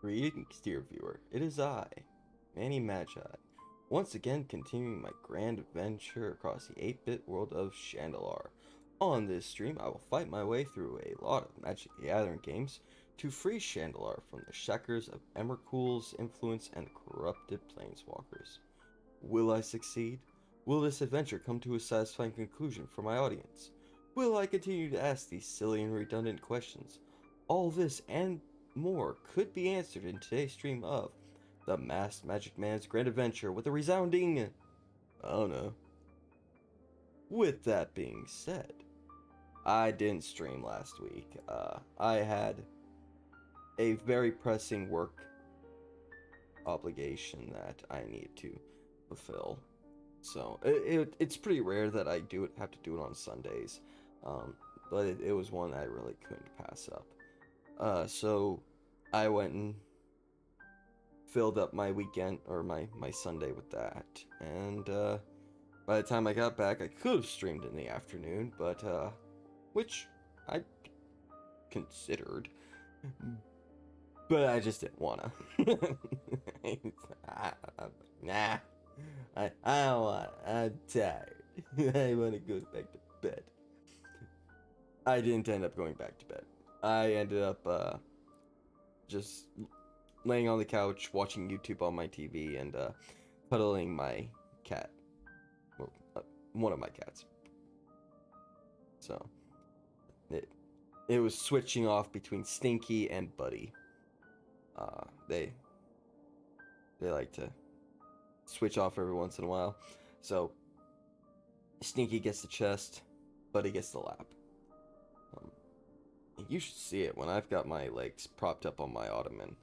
Greetings, dear viewer. It is I, Manny Magi, once again continuing my grand adventure across the 8-bit world of Shandalar. On this stream, I will fight my way through a lot of Magic the Gathering games to free Shandalar from the shackles of Emrakul's influence and corrupted planeswalkers. Will I succeed? Will this adventure come to a satisfying conclusion for my audience? Will I continue to ask these silly and redundant questions? All this and more could be answered in today's stream of The Masked Magic Man's Grand Adventure with a resounding oh no. With that being said, I didn't stream last week. I had a very pressing work obligation that I need to fulfill. So it's pretty rare that I have to do it on Sundays, but it was one I really couldn't pass up. So I went and filled up my weekend or my Sunday with that, and by the time I got back, I could have streamed in the afternoon, but which I considered, but I just didn't wanna. Nah, I don't want. I'm tired. I want to go back to bed. I didn't end up going back to bed. I ended up just laying on the couch watching YouTube on my TV and cuddling my cat, or one of my cats. So it was switching off between Stinky and Buddy. They like to switch off every once in a while. So Stinky gets the chest, Buddy gets the lap. You should see it when I've got my legs propped up on my ottoman.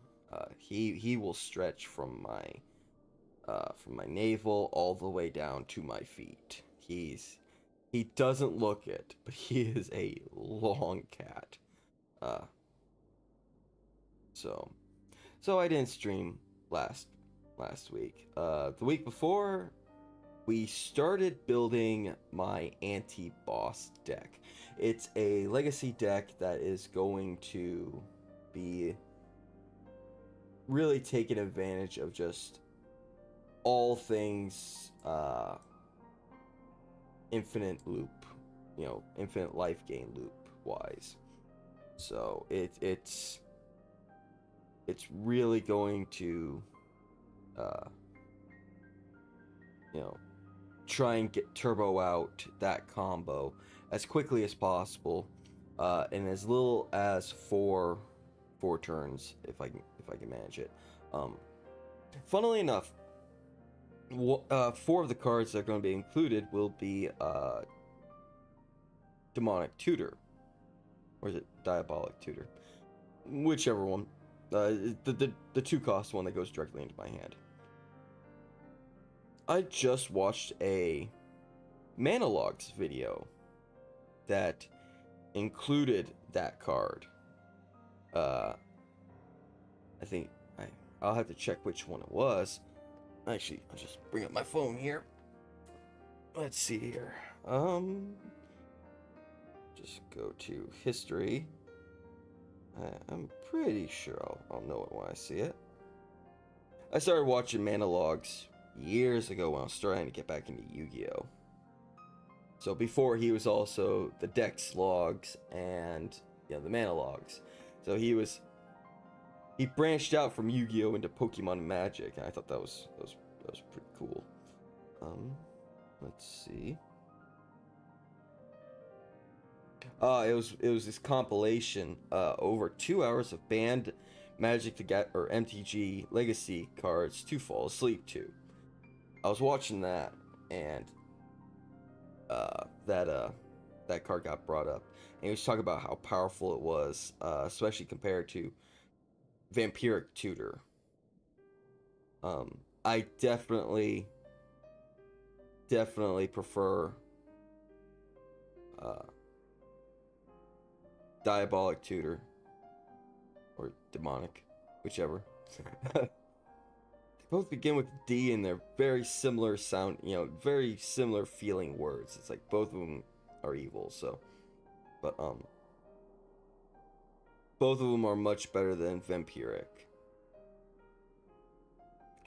He will stretch from my navel all the way down to my feet. He doesn't look it, but he is a long cat. So I didn't stream last week. The week before, we started building my anti-boss deck. It's a legacy deck that is going to be really taking advantage of just all things infinite loop, infinite life gain loop wise. So it's really going to try and get turbo out that combo as quickly as possible, in as little as four turns if I can manage it. Funnily enough, 4 of the cards that are going to be included will be Demonic Tutor, or is it Diabolic Tutor? Whichever one. The 2-cost one that goes directly into my hand. I just watched a Manalogs video that included that card. I think I'll have to check which one it was. Actually, I'll just bring up my phone here. Let's see here. Just go to history. I'm pretty sure I'll know it when I see it. I started watching Manalogs years ago when I was trying to get back into Yu-Gi-Oh! So before, he was also the Dex Logs and the Manalogs. So he branched out from Yu-Gi-Oh! Into Pokemon Magic, and I thought that was pretty cool. Let's see. It was this compilation, over 2 hours of banned Magic or MTG Legacy cards to fall asleep to. I was watching that, and that card got brought up, and he was talking about how powerful it was, especially compared to Vampiric Tutor. I definitely prefer Diabolic Tutor, or Demonic, whichever. They both begin with D, and they're very similar sound, very similar feeling words. It's like both of them are evil, so. But both of them are much better than Vampiric.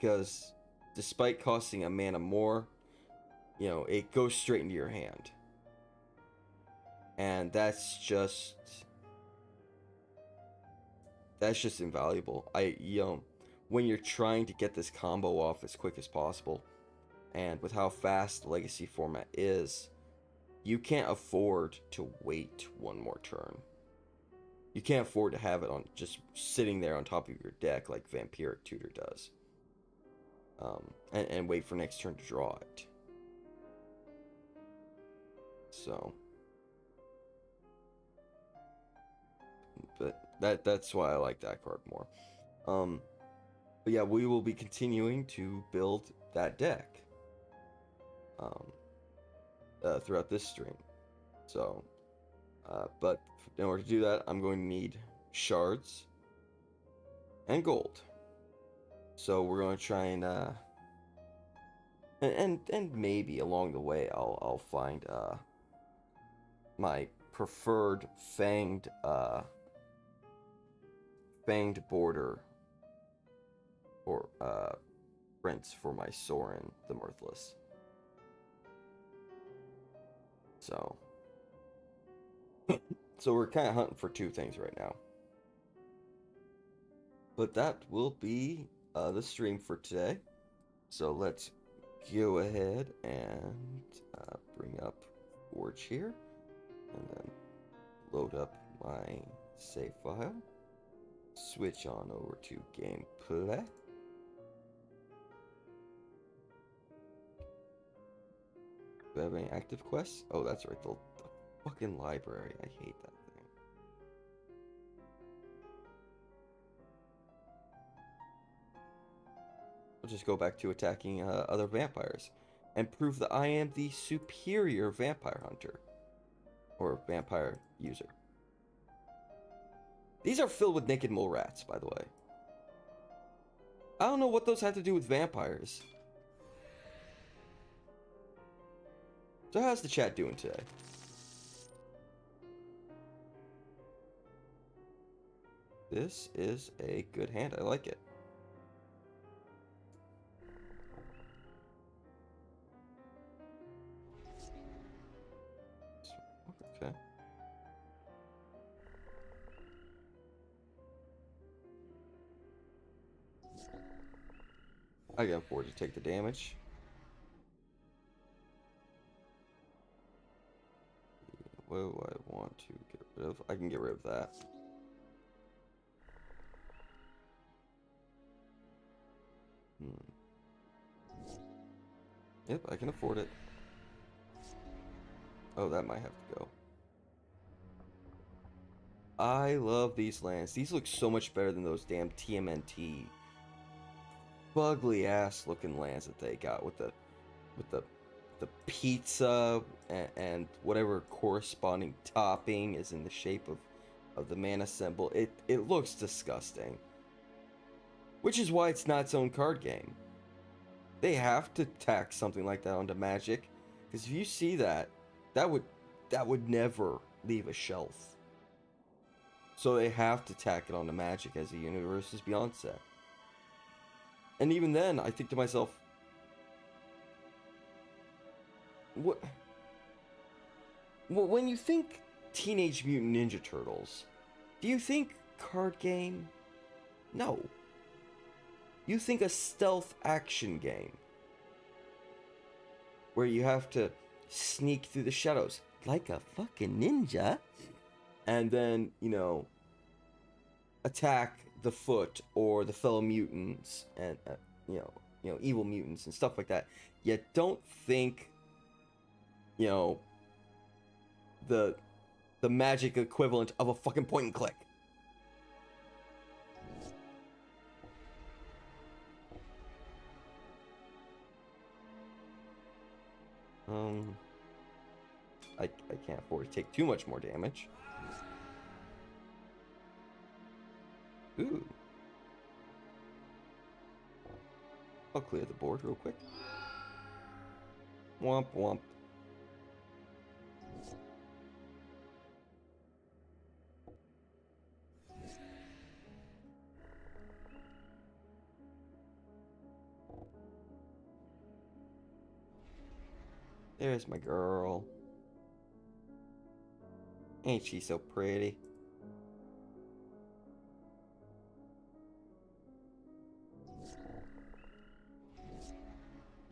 because despite costing a mana more, you know, it goes straight into your hand. And that's just invaluable. When you're trying to get this combo off as quick as possible, and with how fast the legacy format is, you can't afford to wait one more turn. You can't afford to have it on just sitting there on top of your deck like Vampiric Tutor does. And wait for next turn to draw it. So, but that's why I like that card more. But yeah, we will be continuing to build that deck throughout this stream. So, but in order to do that, I'm going to need shards and gold. So we're going to try and maybe along the way I'll find my preferred fanged border or prints for my Sorin the Mirthless. So we're kind of hunting for two things right now. But that will be the stream for today. So let's go ahead and bring up Forge here, and then load up my save file. Switch on over to gameplay. Do I have any active quests? Oh, that's right, the fucking library. I hate that thing. I'll just go back to attacking other vampires and prove that I am the superior vampire hunter or vampire user. These are filled with naked mole rats, by the way. I don't know what those have to do with vampires. So how's the chat doing today? This is a good hand. I like it. Okay. I can afford to take the damage. What do I want to get rid of? I can get rid of that. Yep, I can afford it. Oh, that might have to go. I love these lands. These look so much better than those damn TMNT fugly ass looking lands that they got with the pizza and whatever corresponding topping is in the shape of the mana symbol. It looks disgusting. Which is why it's not its own card game. They have to tack something like that onto Magic, because if you see that would never leave a shelf. So they have to tack it onto Magic as a Universes Beyond set. And even then, I think to myself, when you think Teenage Mutant Ninja Turtles, do you think card game? No. You think a stealth action game where you have to sneak through the shadows like a fucking ninja and then, you know, attack the foot or the fellow mutants and you know evil mutants and stuff like that. Yet don't think, you know, the Magic equivalent of a fucking point and click. I can't afford to take too much more damage. Ooh. I'll clear the board real quick. Womp womp. There's my girl. Ain't she so pretty?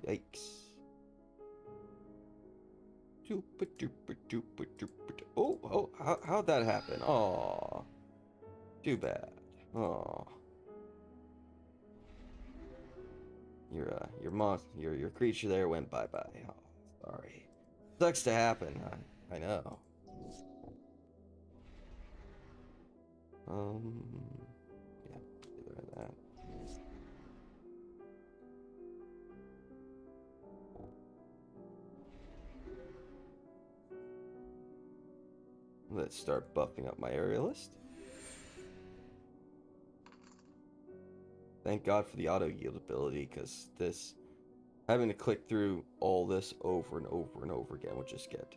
Yikes. Oh, how'd that happen? Aw. Too bad. Aw. Your creature there went bye-bye. Oh, sorry. Sucks to happen. I know. Yeah, either of that. Let's start buffing up my area list. Thank God for the auto yield ability, because this having to click through all this over and over and over again would just get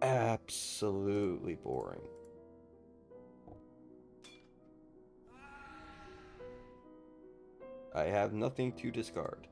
absolutely boring. I have nothing to discard.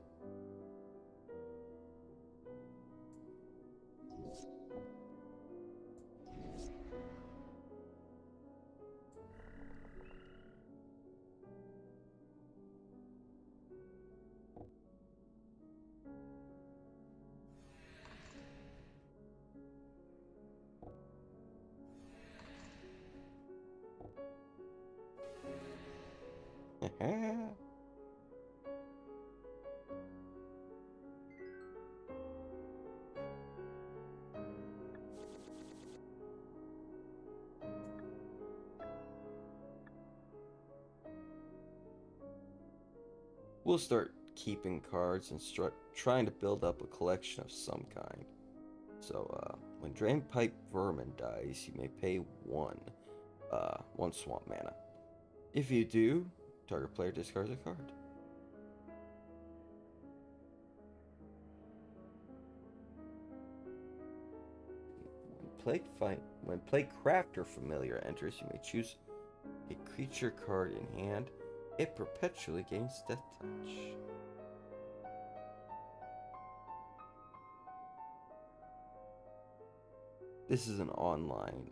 We'll start keeping cards and trying to build up a collection of some kind. So, when Drainpipe Vermin dies, you may pay one swamp mana. If you do, target player discards a card. When Plague Crafter Familiar enters, you may choose a creature card in hand. It perpetually gains Death Touch. This is an online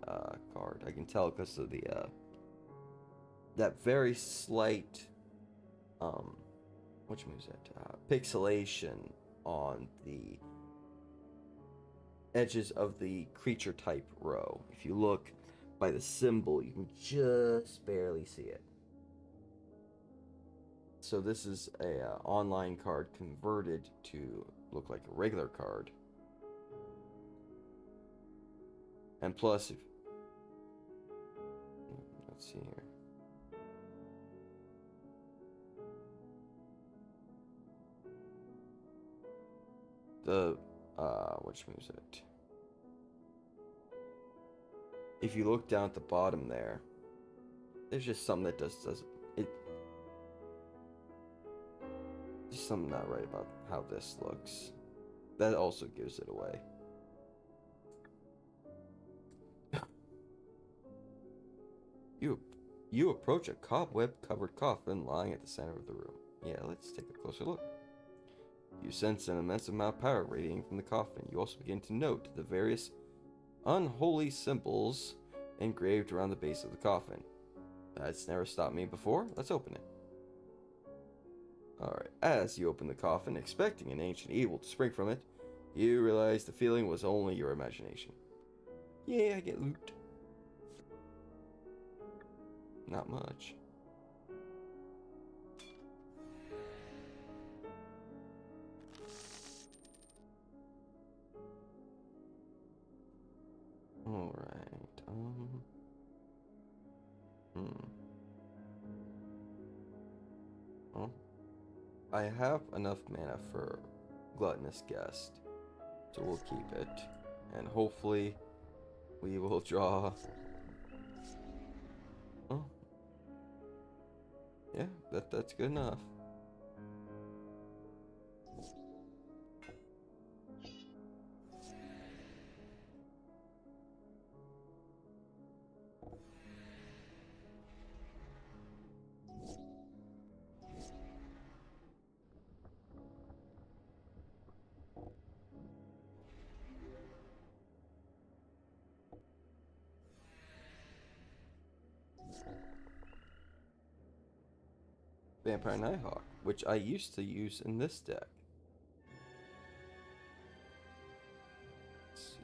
card. I can tell because of the that very slight which moves it? Pixelation on the edges of the creature type row. If you look by the symbol, you can just barely see it. So this is a online card converted to look like a regular card. And plus, let's see here. The which moves it? If you look down at the bottom there, there's just something that doesn't it. There's something not right about how this looks. That also gives it away. You approach a cobweb-covered coffin lying at the center of the room. Yeah, let's take a closer look. You sense an immense amount of power radiating from the coffin. You also begin to note the various unholy symbols engraved around the base of the coffin. That's never stopped me before. Let's open it. Alright, as you open the coffin, expecting an ancient evil to spring from it, you realize the feeling was only your imagination. Yeah, I get loot. Not much. Alright, Well, I have enough mana for Gluttonous Guest, so we'll keep it. And hopefully we will draw... Oh. Yeah, that's good enough. Vampire Nighthawk, which I used to use in this deck. Let's see.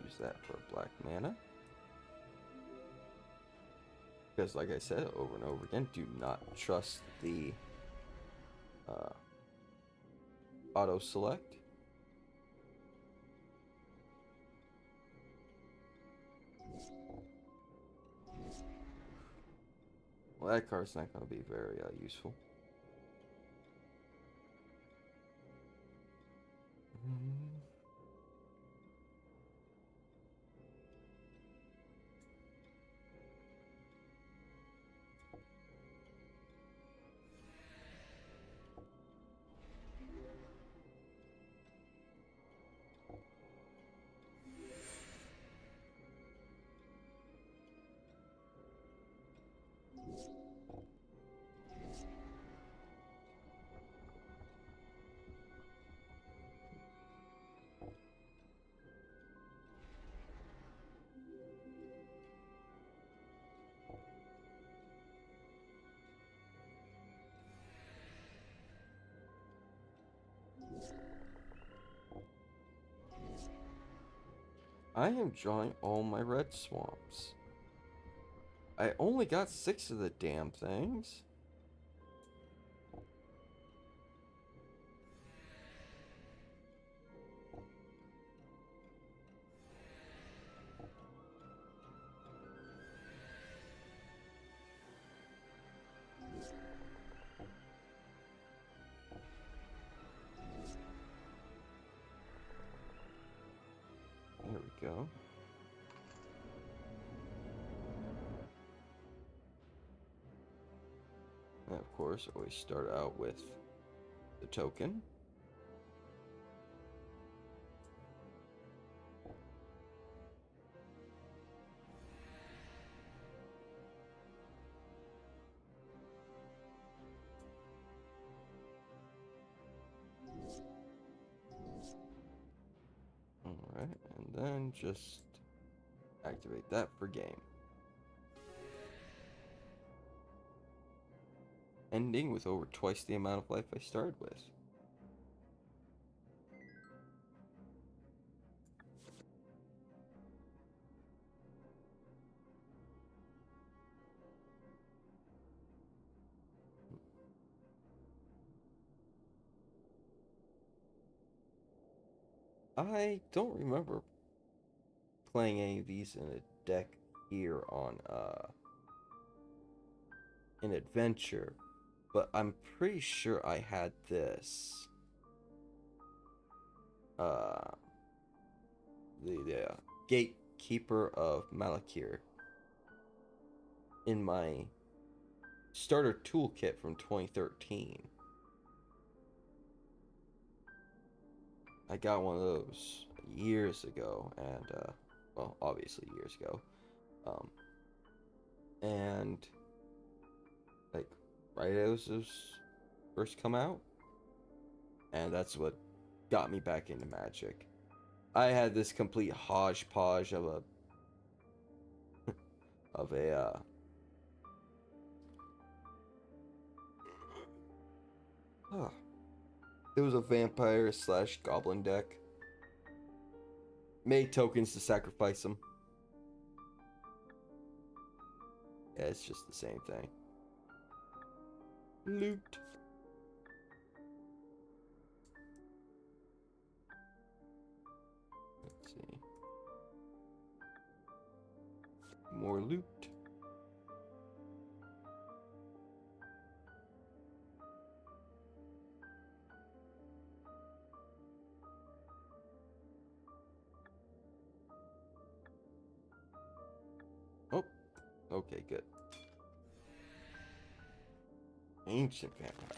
Use that for black mana. Because, like I said over and over again, do not trust the auto select. Well, that card's not going to be very useful. I am drawing all my red swamps. I only got 6 of the damn things. There we go. And of course, always start out with the token. Alright, and then just activate that for game. Ending with over twice the amount of life I started with. I don't remember playing any of these in a deck here on an adventure, but I'm pretty sure I had this the Gatekeeper of Malakir in my starter toolkit from 2013. I got one of those years ago, and well, obviously years ago, and like right as those first come out, and that's what got me back into Magic. I had this complete hodgepodge of a it was a vampire slash goblin deck. Made tokens to sacrifice them. Yeah, it's just the same thing. Loot. Let's see. More loot. Oh, okay, good. Ancient vampire.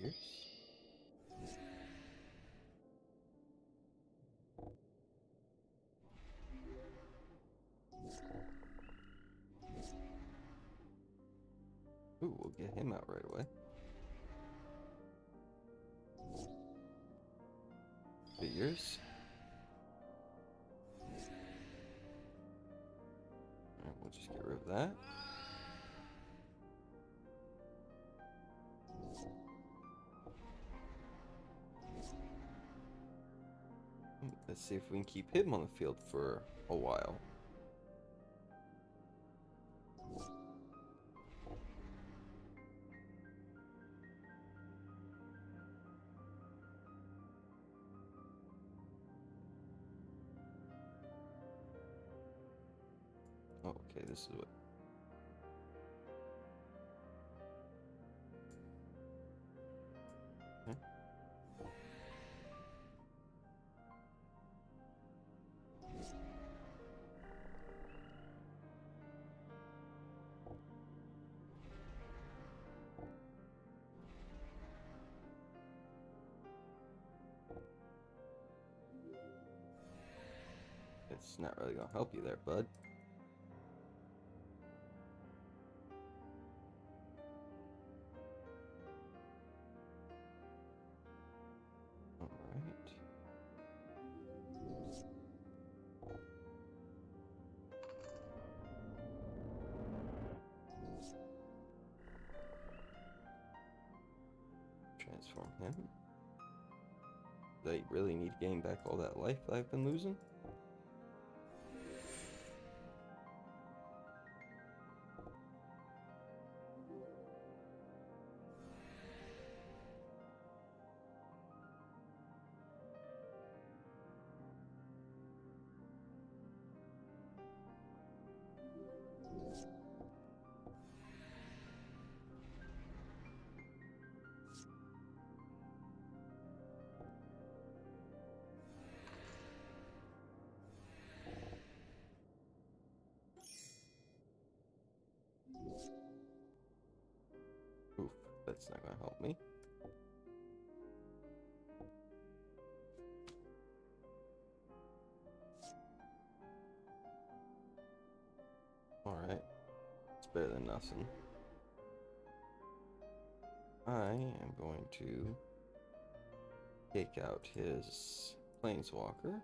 Figures. Ooh, we'll get him out right away. Figures. Alright, we'll just get rid of that. Let's see if we can keep him on the field for a while. Oh, okay, this is what. Okay. It's not really gonna help you there, bud. Alright. Transform him. Do I really need to gain back all that life that I've been losing? Oof, that's not gonna help me. Alright, it's better than nothing. I am going to take out his planeswalker.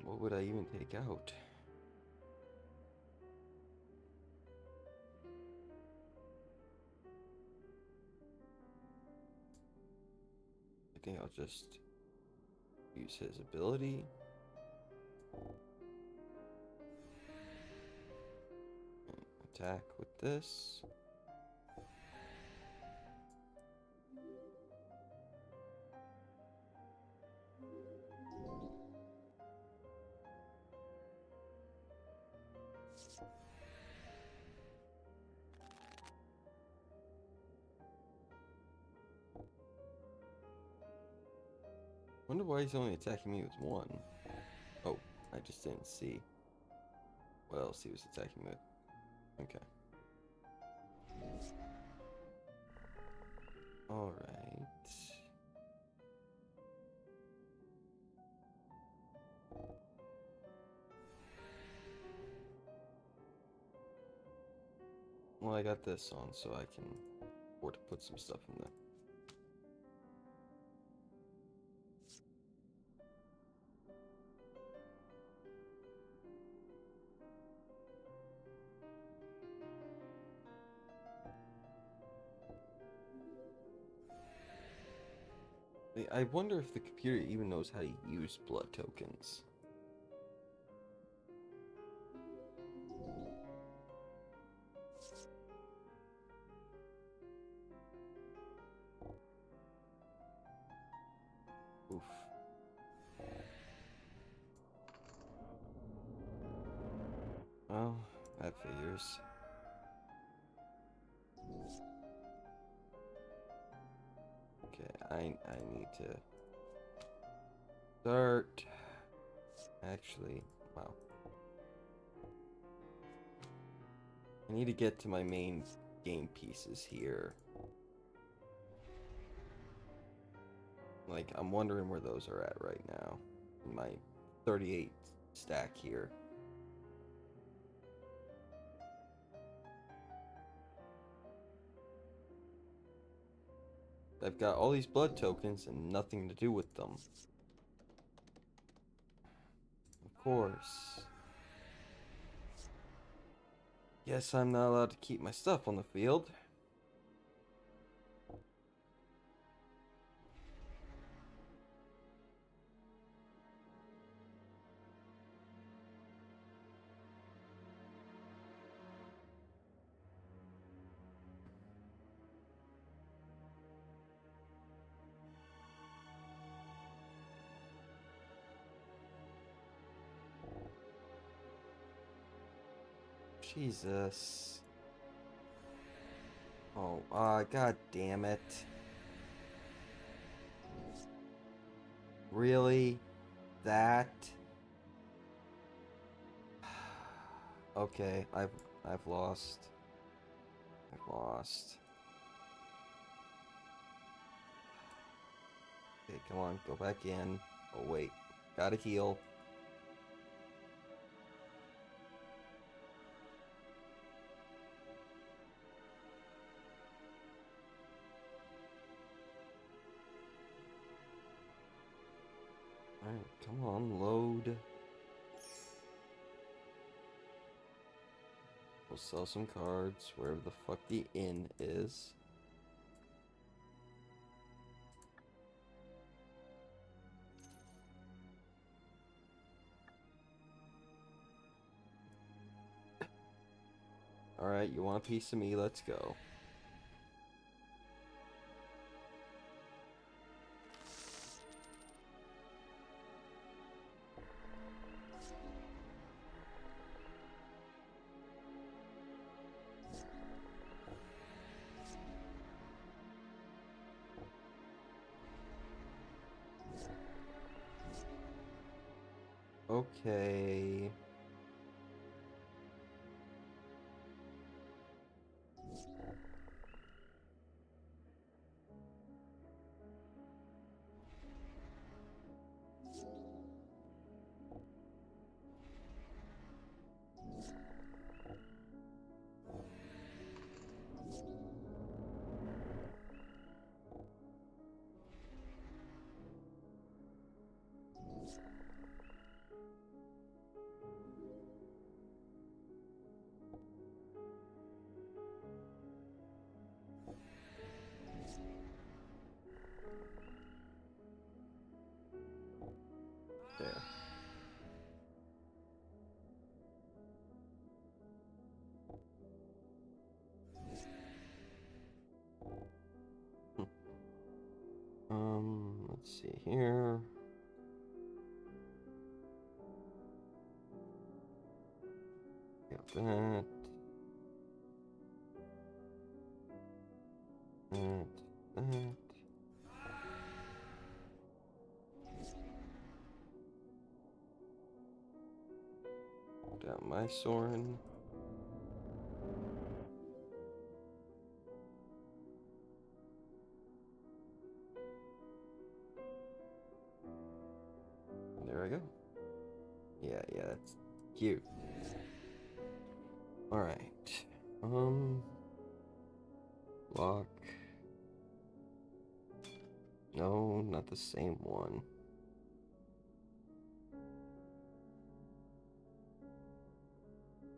What would I even take out? I think I'll just use his ability. And attack with this. Wonder why he's only attacking me with one. Oh, I just didn't see what else he was attacking me with. Okay. Alright. Well, I got this on, so I can afford to put some stuff in there. I wonder if the computer even knows how to use blood tokens. Oof. figures. Okay, I need to start. Actually, wow. I need to get to my main game pieces here. Like, I'm wondering where those are at right now. In my 38 stack here. I've got all these blood tokens and nothing to do with them. Of course. Guess I'm not allowed to keep my stuff on the field. Jesus. Oh, god damn it. Really? That? Okay, I've lost. I've lost. Okay, come on, go back in. Oh wait, gotta heal. Alright, come on, load. We'll sell some cards wherever the fuck the inn is. Alright, you want a piece of me? Let's go. Okay. There. Let's see here. Got that. That. Down my Sorin. There I go. Yeah, that's cute. Alright. Lock. No, not the same one.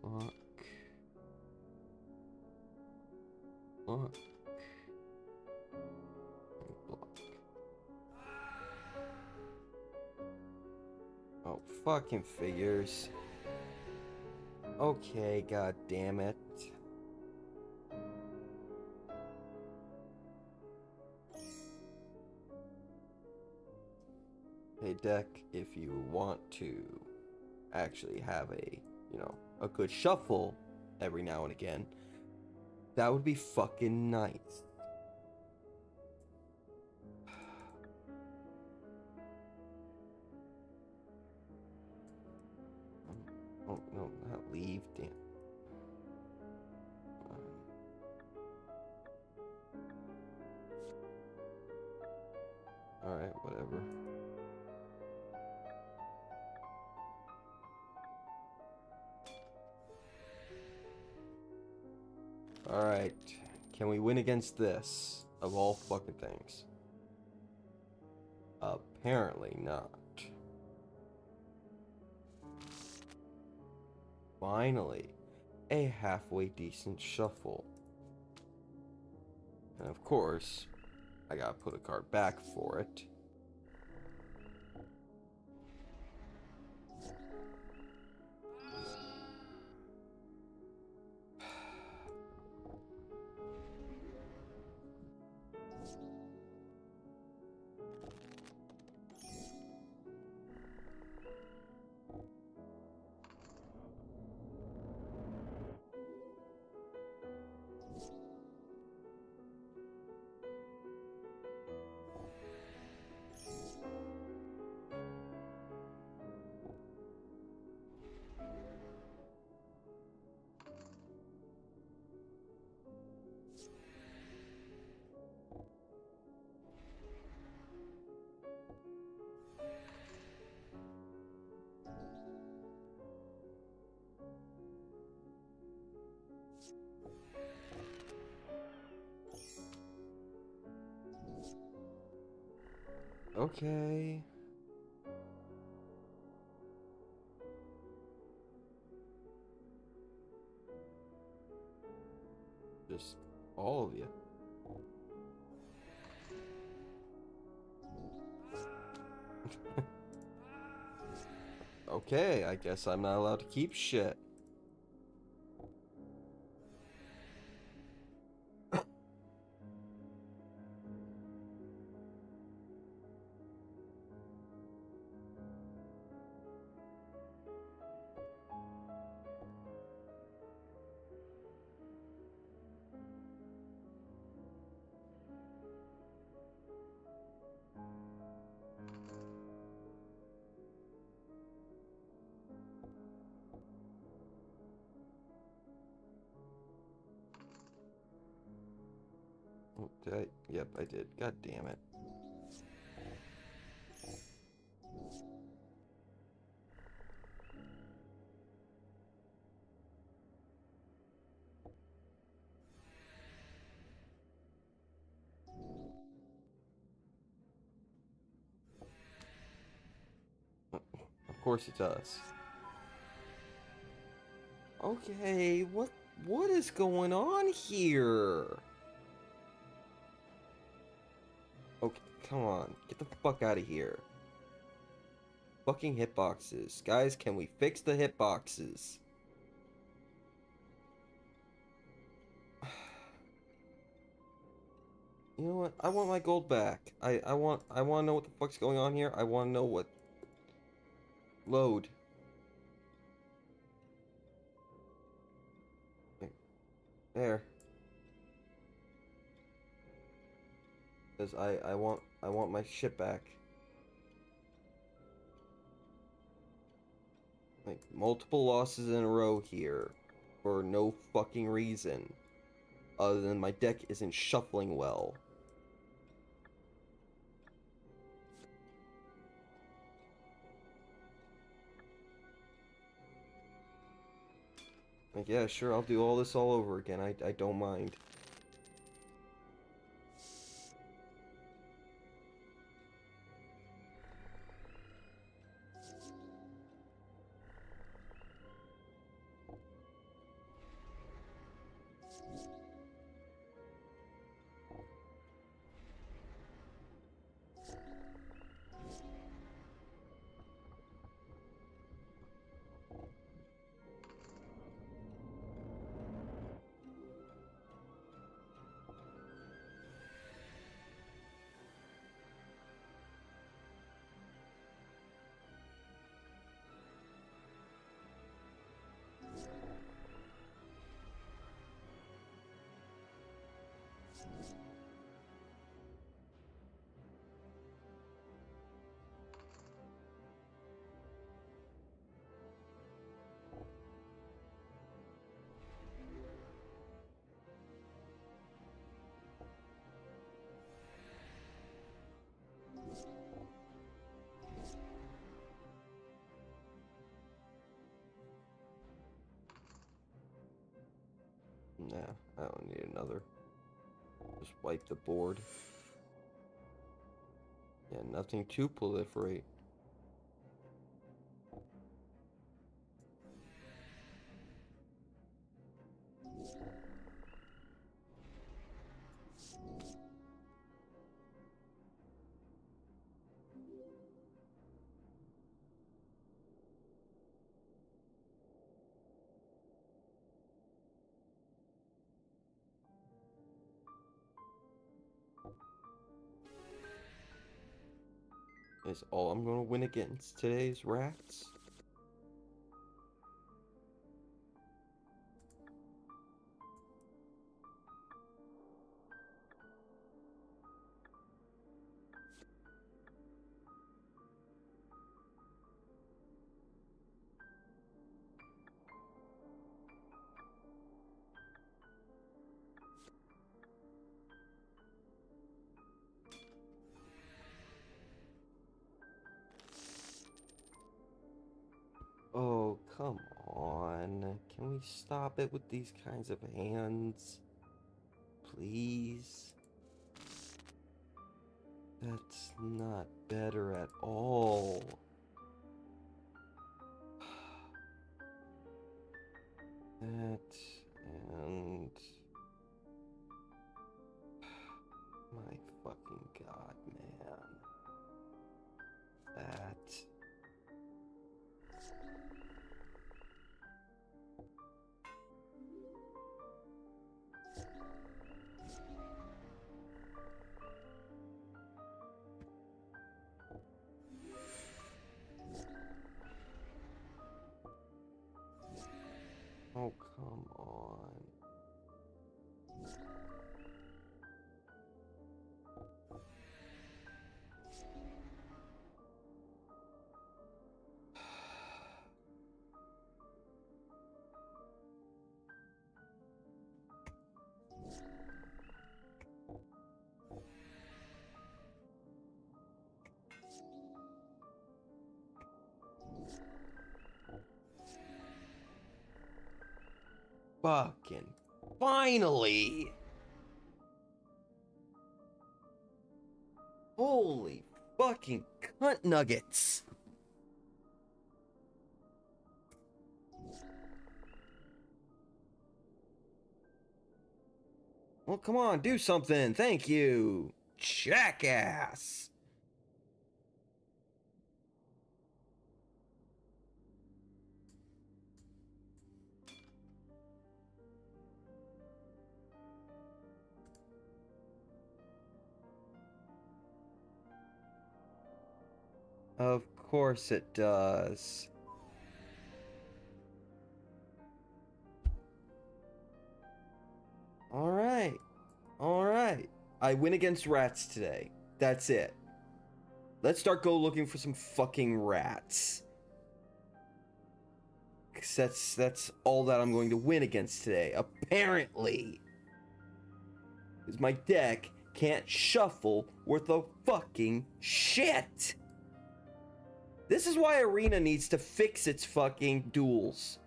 Lock. Lock. Block. Oh, fucking figures. Okay, god damn it. Hey deck, if you want to actually have a, a good shuffle, every now and again. That would be fucking nice. Oh, no, not leave, damn. Alright, whatever. Alright, can we win against this, of all fucking things? Apparently not. Finally, a halfway decent shuffle. And of course, I gotta put a card back for it. Okay. Just all of you. Okay, I guess I'm not allowed to keep shit. Oh, did I? Yep, I did. God damn it. Of course it does. Okay, what is going on here? Okay, come on. Get the fuck out of here. Fucking hitboxes. Guys, can we fix the hitboxes? You know what? I want my gold back. I want to know what the fuck's going on here. I want to know what. Load. There. Because I want my shit back. Like multiple losses in a row here for no fucking reason other than my deck isn't shuffling well. Like, yeah, sure, I'll do all this all over again. I don't mind. Yeah, I don't need another. Just wipe the board. Yeah, nothing to proliferate. Is all I'm gonna win against today's rats? Oh, come on. Can we stop it with these kinds of hands? Please? That's not better at all. That and... My fucking god, man. That... Oh, come on. Fucking finally! Holy fucking cunt nuggets! Well, come on, do something. Thank you, jackass. Of course it does. Alright. Alright. I win against rats today. That's it. Let's start go looking for some fucking rats. 'Cause that's all that I'm going to win against today. Apparently. Because my deck can't shuffle worth a fucking shit. This is why Arena needs to fix its fucking duels.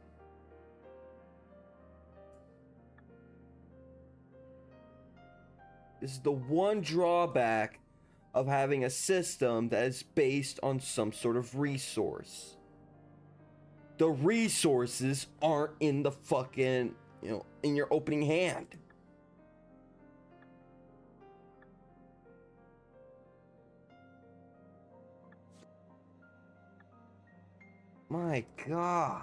This is the one drawback of having a system that is based on some sort of resource. The resources aren't in the fucking, in your opening hand. My god.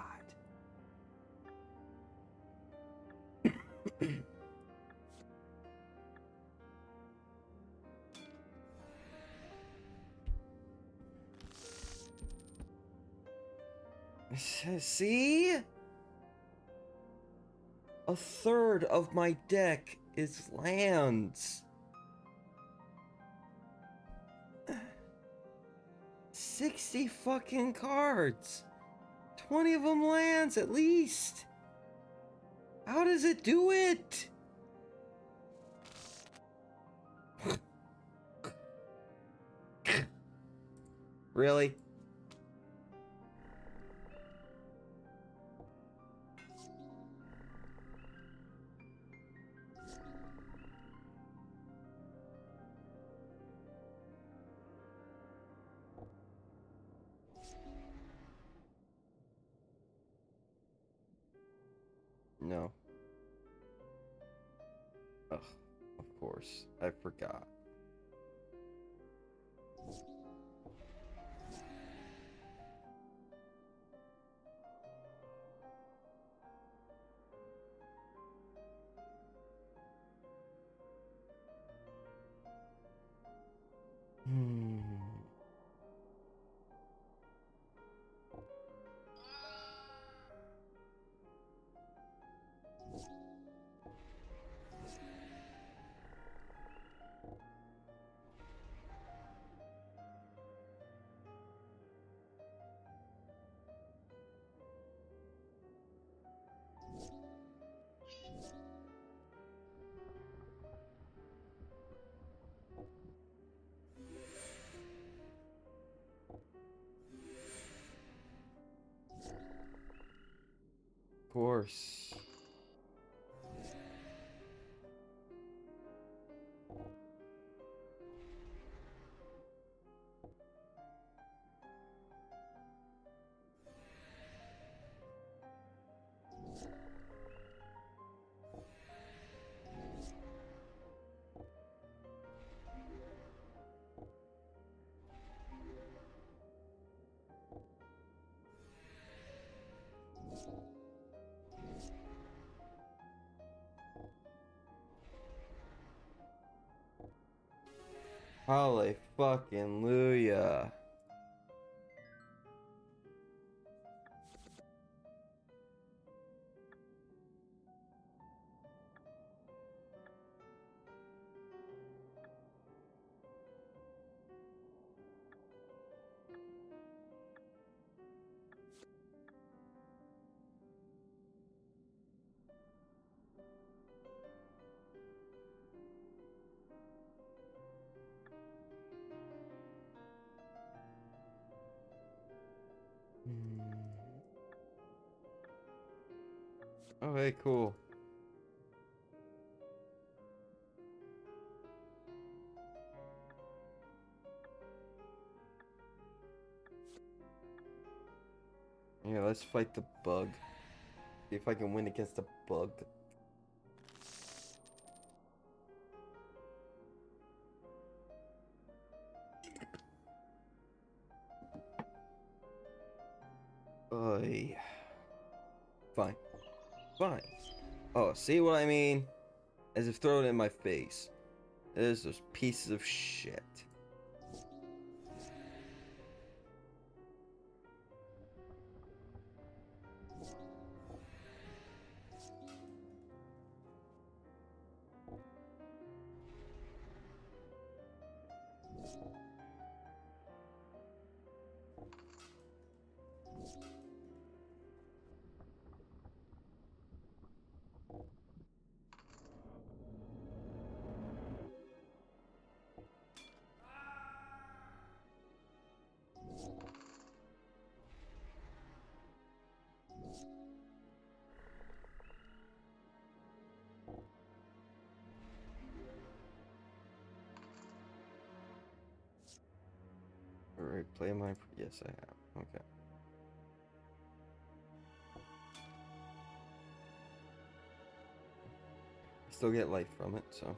See? A third of my deck is lands. 60 fucking cards. 20 of them lands at least. How does it do it? Really? No. Ugh, of course. I forgot. Hmm. Of course. Hallelujah. Okay, cool. Yeah, let's fight the bug. See if I can win against the bug. Oy. Fine. Fine. Oh, see what I mean? As if thrown in my face. There's those pieces of shit. Alright, play my... Yes, I have. Okay. I still get life from it, so...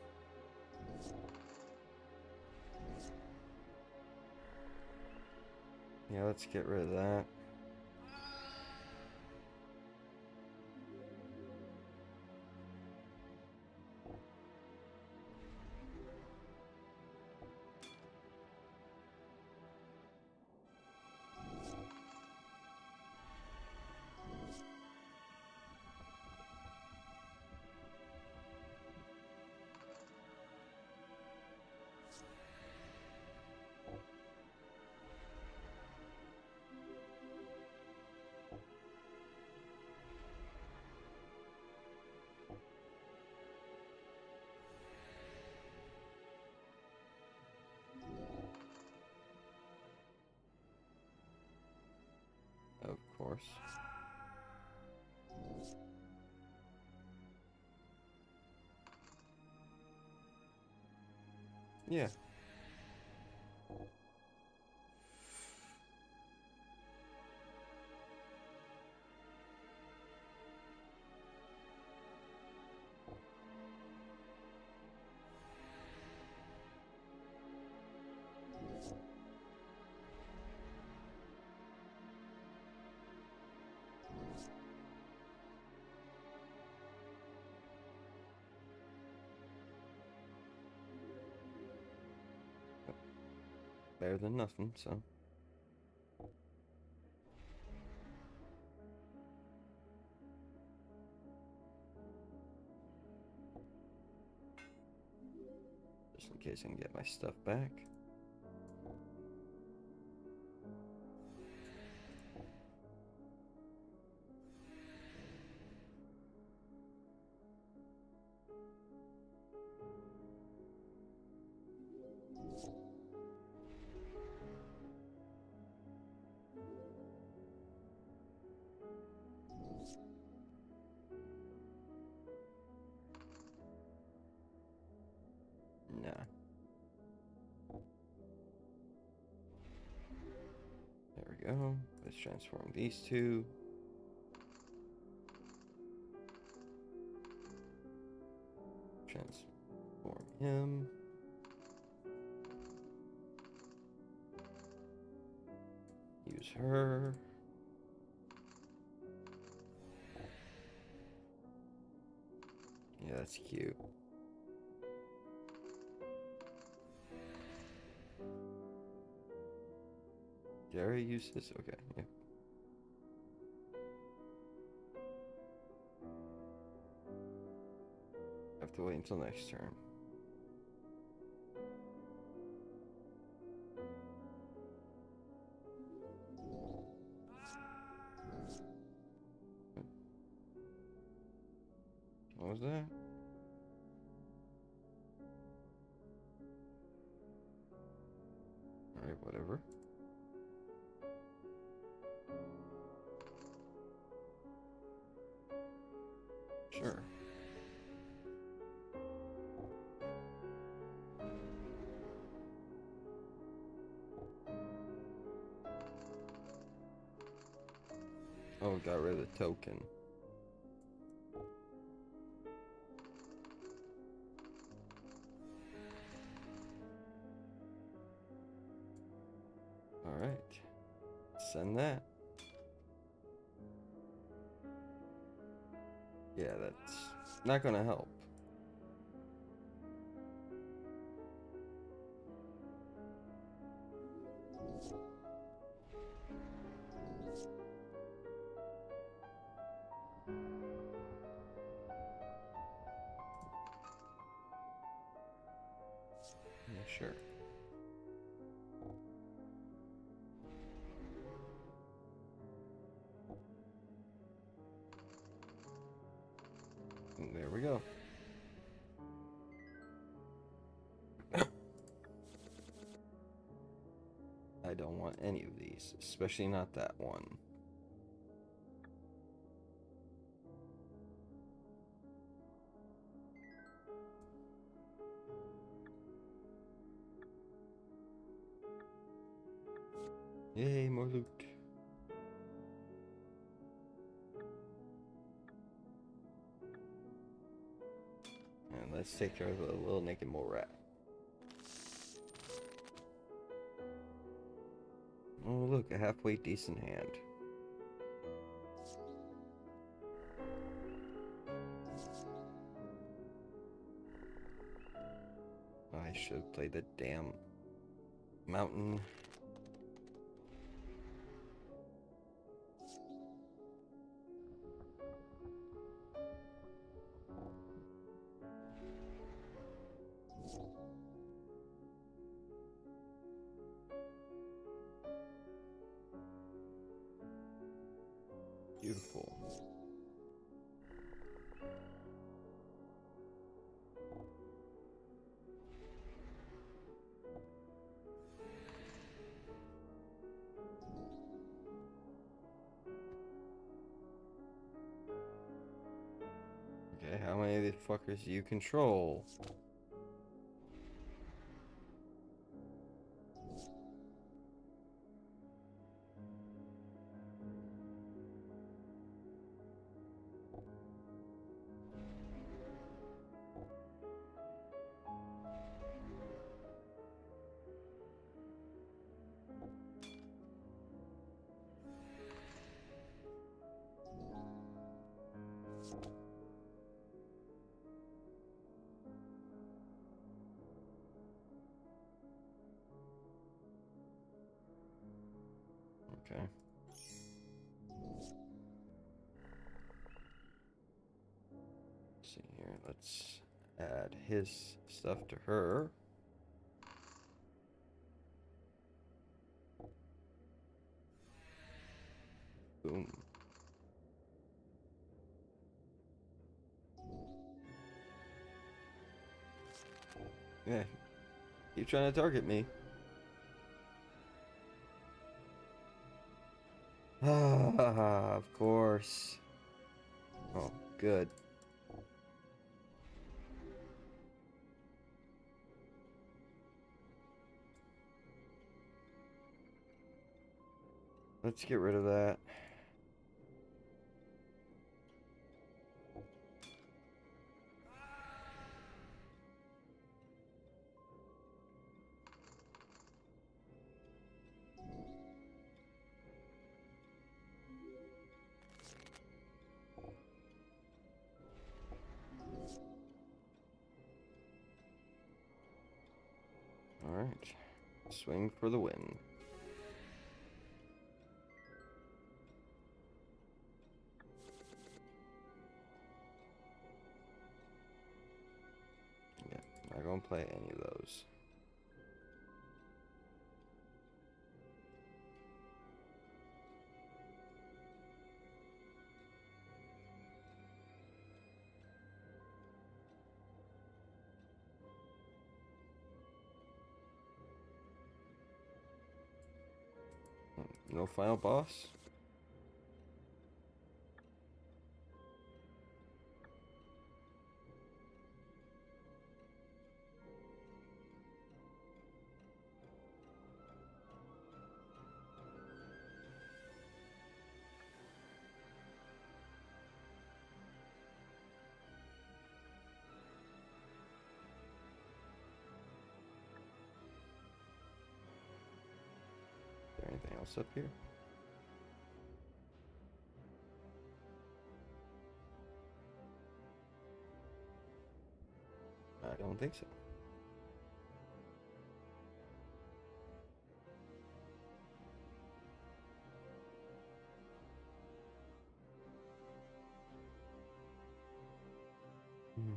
Yeah, let's get rid of that. Of course. Yeah. better than nothing, so. Just in case I can get my stuff back. Nah. There we go. Let's transform these two. Transform him. Use her. Yeah, that's cute. Did I already use this? Okay, yeah. I have to wait until next turn. What was that? Alright, whatever. Sure. Oh, got rid of the token. Alright. Send that. Yeah, that's not gonna help. Yeah, sure. And there we go. I don't want any of these, especially not that one. Yay, more loot. And let's take care of the little naked mole rat. Oh, look, a halfway decent hand. I should have played the damn mountain. Beautiful. Okay, how many of these fuckers do you control? Okay. Let's see here. Let's add his stuff to her. Boom. Yeah. Keep trying to target me. Ah, of course. Oh, good. Let's get rid of that. Alright. Swing for the win. Yeah, not gonna play any of those. No final boss? Is there anything else up here? I don't think so. Hmm.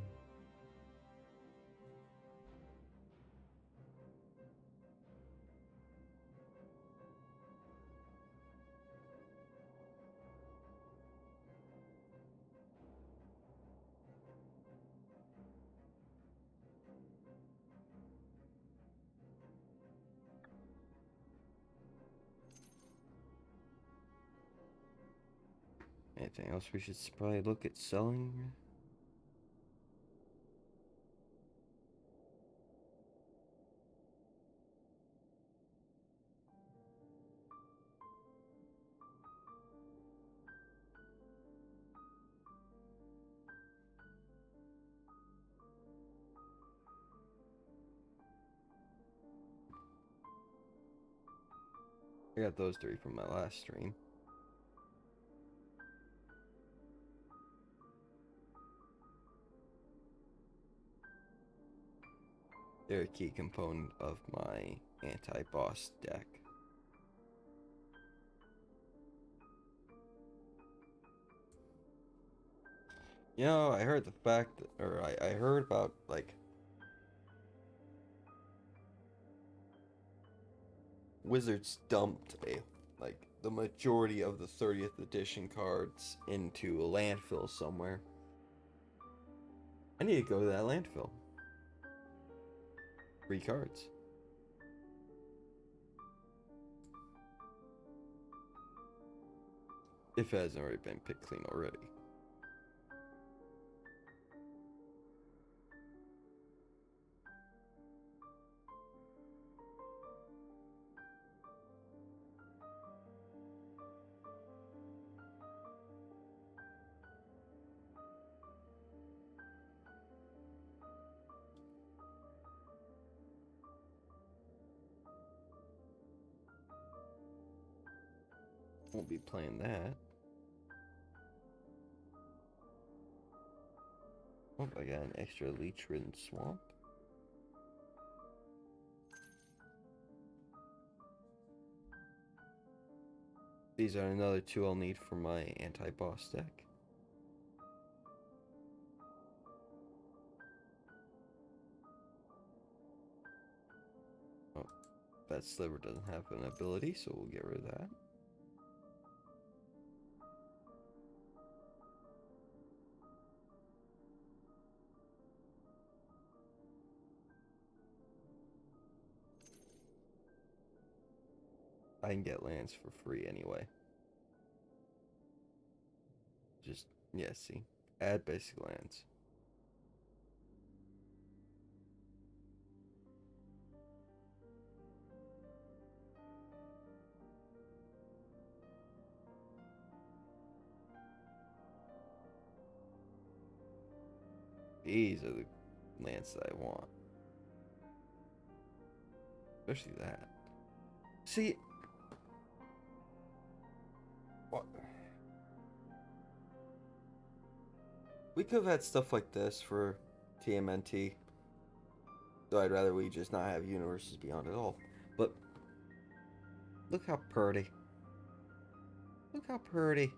Anything else we should probably look at selling? I got those three from my last stream. They're a key component of my anti-boss deck. You know, I heard the fact that, or I heard about, like, Wizards dumped the majority of the 30th edition cards into a landfill somewhere. I need to go to that landfill. Free cards. If it hasn't already been picked clean already. Won't be playing that. Oh, I got an extra leech-ridden swamp. These are another 2 I'll need for my anti-boss deck. Oh, that sliver doesn't have an ability, so we'll get rid of that. I can get lands for free anyway. Just, yeah, see. Add basic lands. These are the lands that I want. Especially that. See, what? We could have had stuff like this for TMNT. Though I'd rather we just not have Universes Beyond at all. But look how pretty. Look how pretty.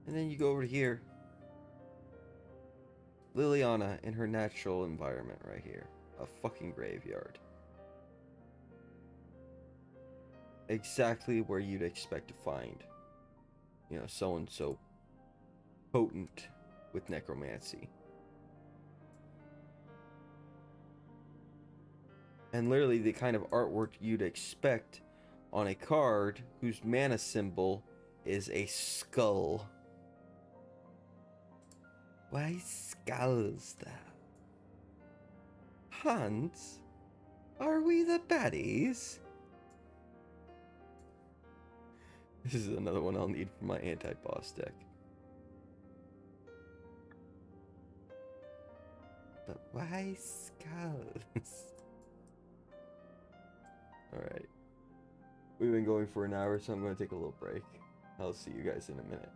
And then you go over here. Liliana in her natural environment right here. A fucking graveyard. Exactly where you'd expect to find, you know, someone so potent with necromancy. And literally the kind of artwork you'd expect on a card whose mana symbol is a skull. Why skulls thou? Hans, are we the baddies? This is another one I'll need for my anti-boss deck. But why skulls? Alright. We've been going for an hour, so I'm going to take a little break. I'll see you guys in a minute.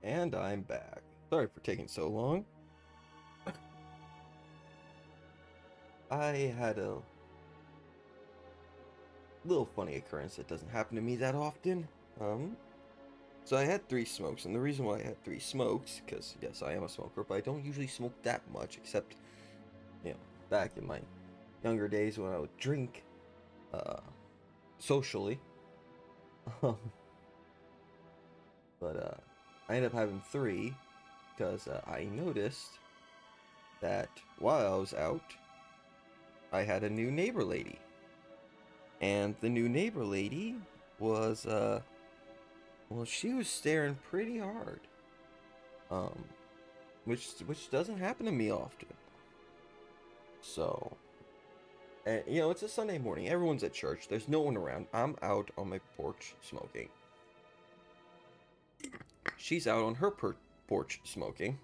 And I'm back. Sorry for taking so long. I had a little funny occurrence that doesn't happen to me that often. So I had 3 smokes, and the reason why I had 3 smokes, because yes, I am a smoker, but I don't usually smoke that much, except, back in my younger days when I would drink, socially. Um, but I ended up having 3, because I noticed that while I was out, I had a new neighbor lady. And the new neighbor lady was, well, she was staring pretty hard. Um, which doesn't happen to me often. So, and, it's a Sunday morning. Everyone's at church. There's no one around. I'm out on my porch smoking. She's out on her porch smoking.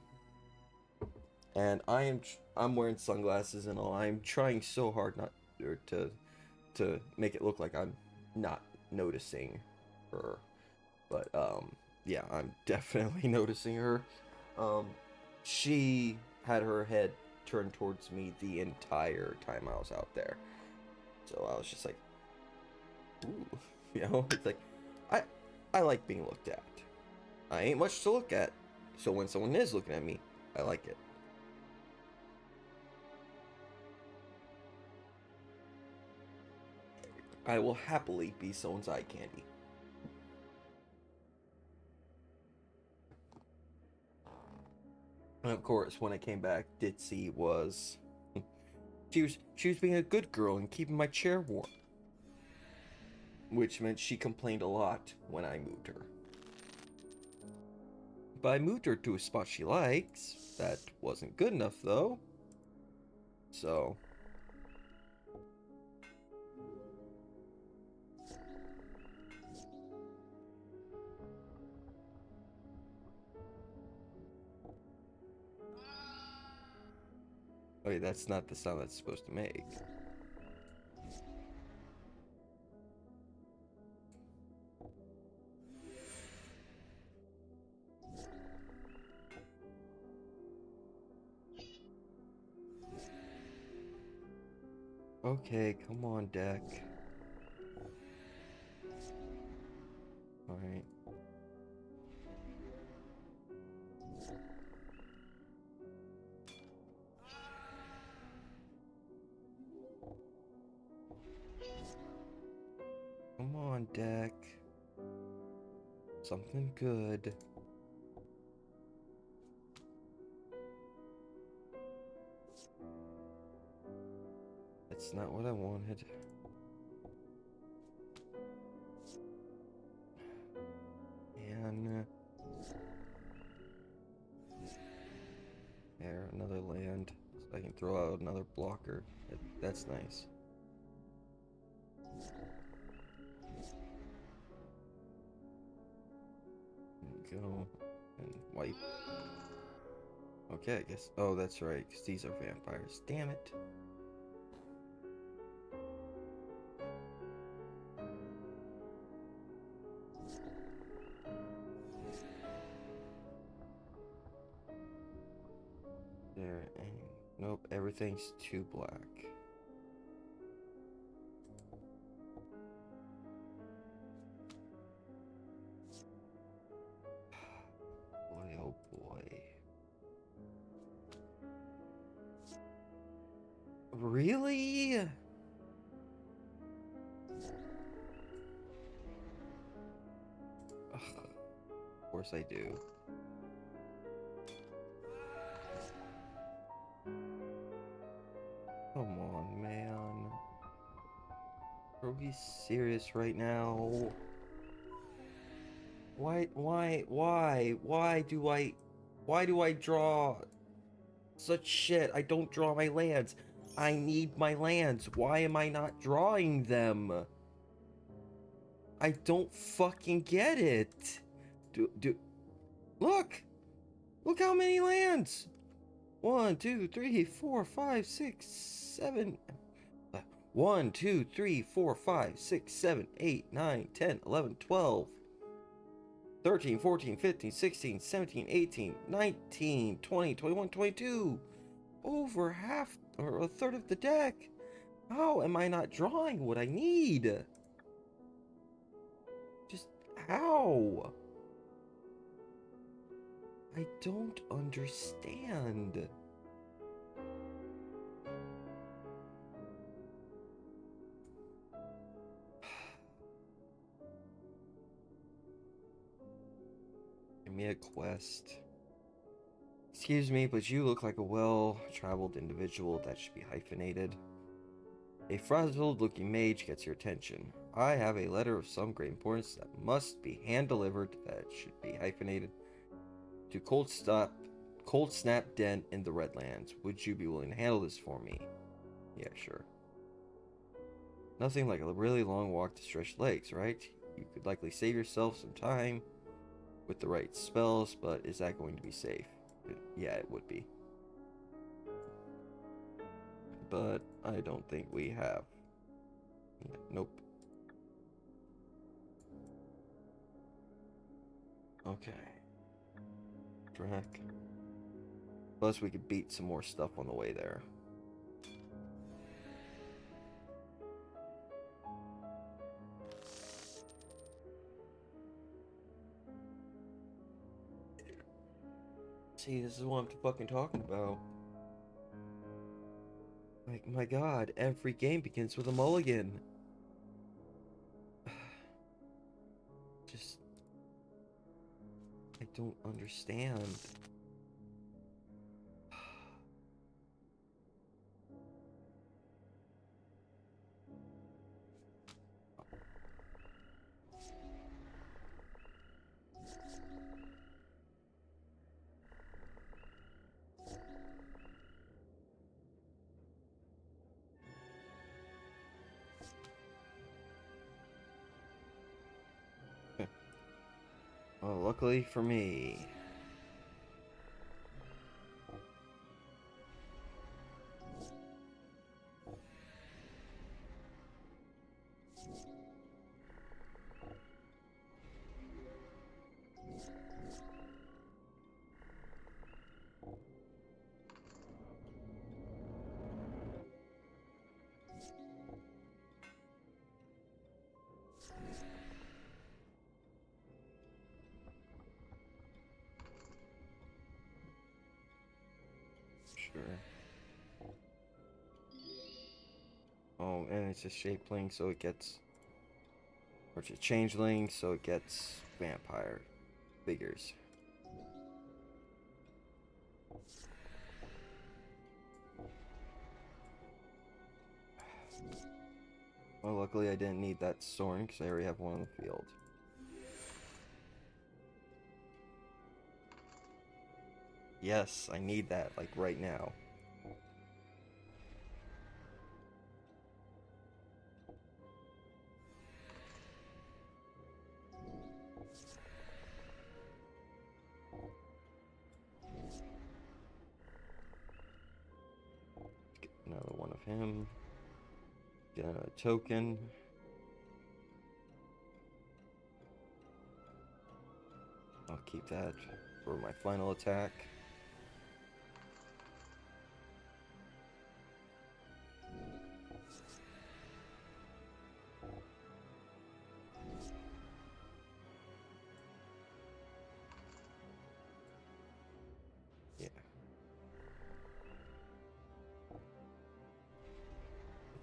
And I'm wearing sunglasses and all. I'm trying so hard not to make it look like I'm not noticing her. But yeah, I'm definitely noticing her. She had her head turned towards me the entire time I was out there. So I was just like, ooh, it's like I like being looked at. I ain't much to look at, so when someone is looking at me, I like it. I will happily be someone's eye candy. And of course, when I came back, Ditzy was she was being a good girl and keeping my chair warm, which meant she complained a lot when I moved her. But I moved her to a spot she likes. That wasn't good enough though. So okay, that's not the sound that's supposed to make. Okay, come on, deck. Alright. Come on, deck. Something good. That's not what I wanted. And there, another land, so I can throw out another blocker. That's nice. Go and wipe. Okay, I guess. Oh, that's right, because these are vampires. Damn it. There, and nope, everything's too black. Boy, oh boy. Really? Of course I do. Come on, man. Are we serious right now? Why do I draw such shit? I don't draw my lands. I need my lands. Why am I not drawing them? I don't fucking get it. Look how many lands. 1, 2, 3, 4, 5, 6, 7. 1, 2, 3, 4, 5, 6, 7, 8, 9, 10, 11, 12. 13, 14, 15, 16, 17, 18, 19, 20, 21, 22. Over half or a third of the deck. How am I not drawing what I need? Just how? I don't understand. Give me a quest. Excuse me, but you look like a well-traveled individual that should be hyphenated. A frazzled-looking mage gets your attention. I have a letter of some great importance that must be hand-delivered that should be hyphenated to Cold Snap Den in the Redlands. Would you be willing to handle this for me? Yeah, sure. Nothing like a really long walk to stretch legs, right? You could likely save yourself some time with the right spells, but is that going to be safe? Yeah, it would be. But I don't think we have. Nope. Okay. Drac. Plus we could beat some more stuff on the way there. See, this is what I'm fucking talking about. Like, my god, every game begins with a mulligan. Just... I don't understand. Well, luckily for me. Sure. Oh, and it's a shapeling, so it gets... Or it's a changeling, so it gets vampire figures. Well, luckily I didn't need that Sorin, because I already have one on the field. Yes, I need that, like, right now. Get another one of him. Get a token. I'll keep that for my final attack. Yeah.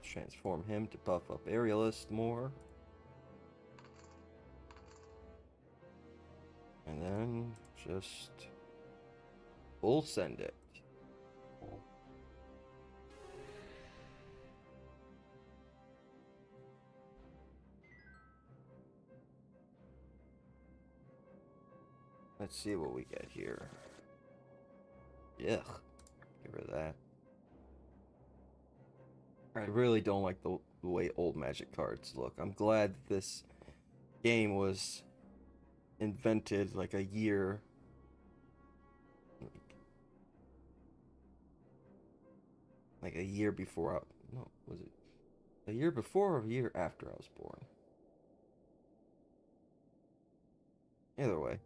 Transform him to buff up Aerialist more. And then just full send it. Let's see what we get here. Yuck. Get rid of that. I really don't like the way old Magic cards look. I'm glad this game was invented like a year. Like a year before no, was it a year before or a year after I was born? Either way.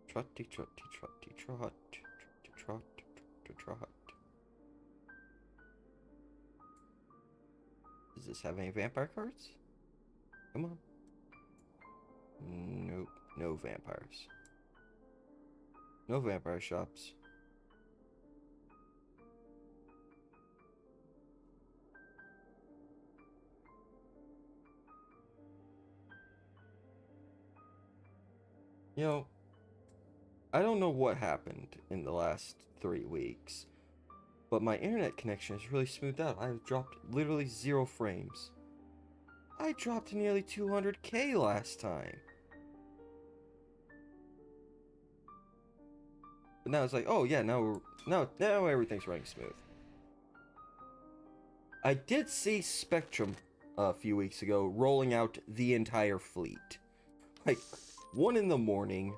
Trotty, trotty, trotty, trot, trotty, trot, trotty, trot. Does this have any vampire cards? Come on. Nope, no vampires. No vampire shops. You know, I don't know what happened in the last 3 weeks, but my internet connection is really smoothed out. I've dropped literally 0 frames. I dropped nearly 200k last time. But now it's like, oh yeah, now everything's running smooth. I did see Spectrum a few weeks ago rolling out the entire fleet. Like, 1 in the morning,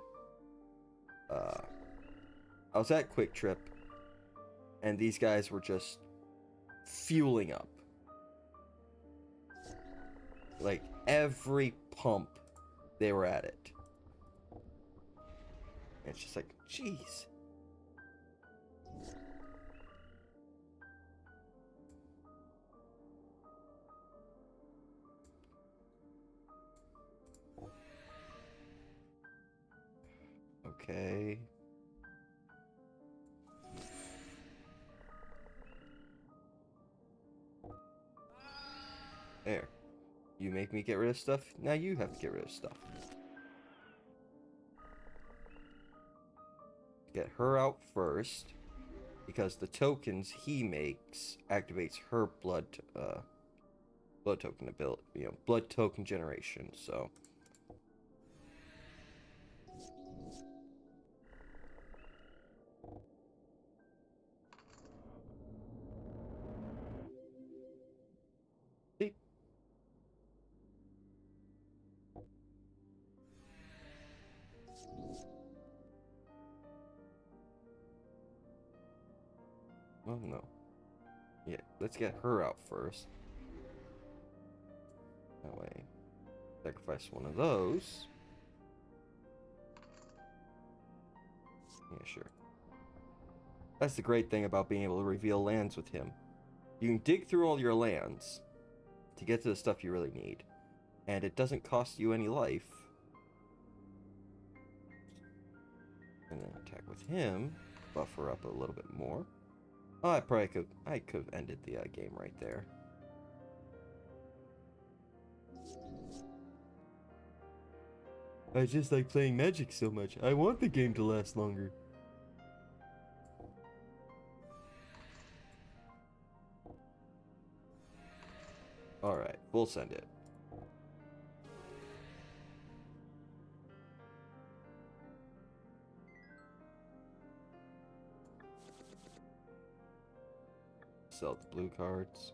I was at Quick Trip, and these guys were just fueling up. Like, every pump, they were at it. And it's just like, jeez. Okay. There. You make me get rid of stuff, now you have to get rid of stuff. Get her out first, because the tokens he makes activates her blood token ability, blood token generation, so. See? Oh no. Yeah, let's get her out first. That way. Sacrifice one of those. Yeah, sure. That's the great thing about being able to reveal lands with him. You can dig through all your lands to get to the stuff you really need. And it doesn't cost you any life. And then attack with him. Buffer up a little bit more. Oh, I could have ended the game right there. I just like playing Magic so much. I want the game to last longer. Alright, we'll send it. Sell the blue cards.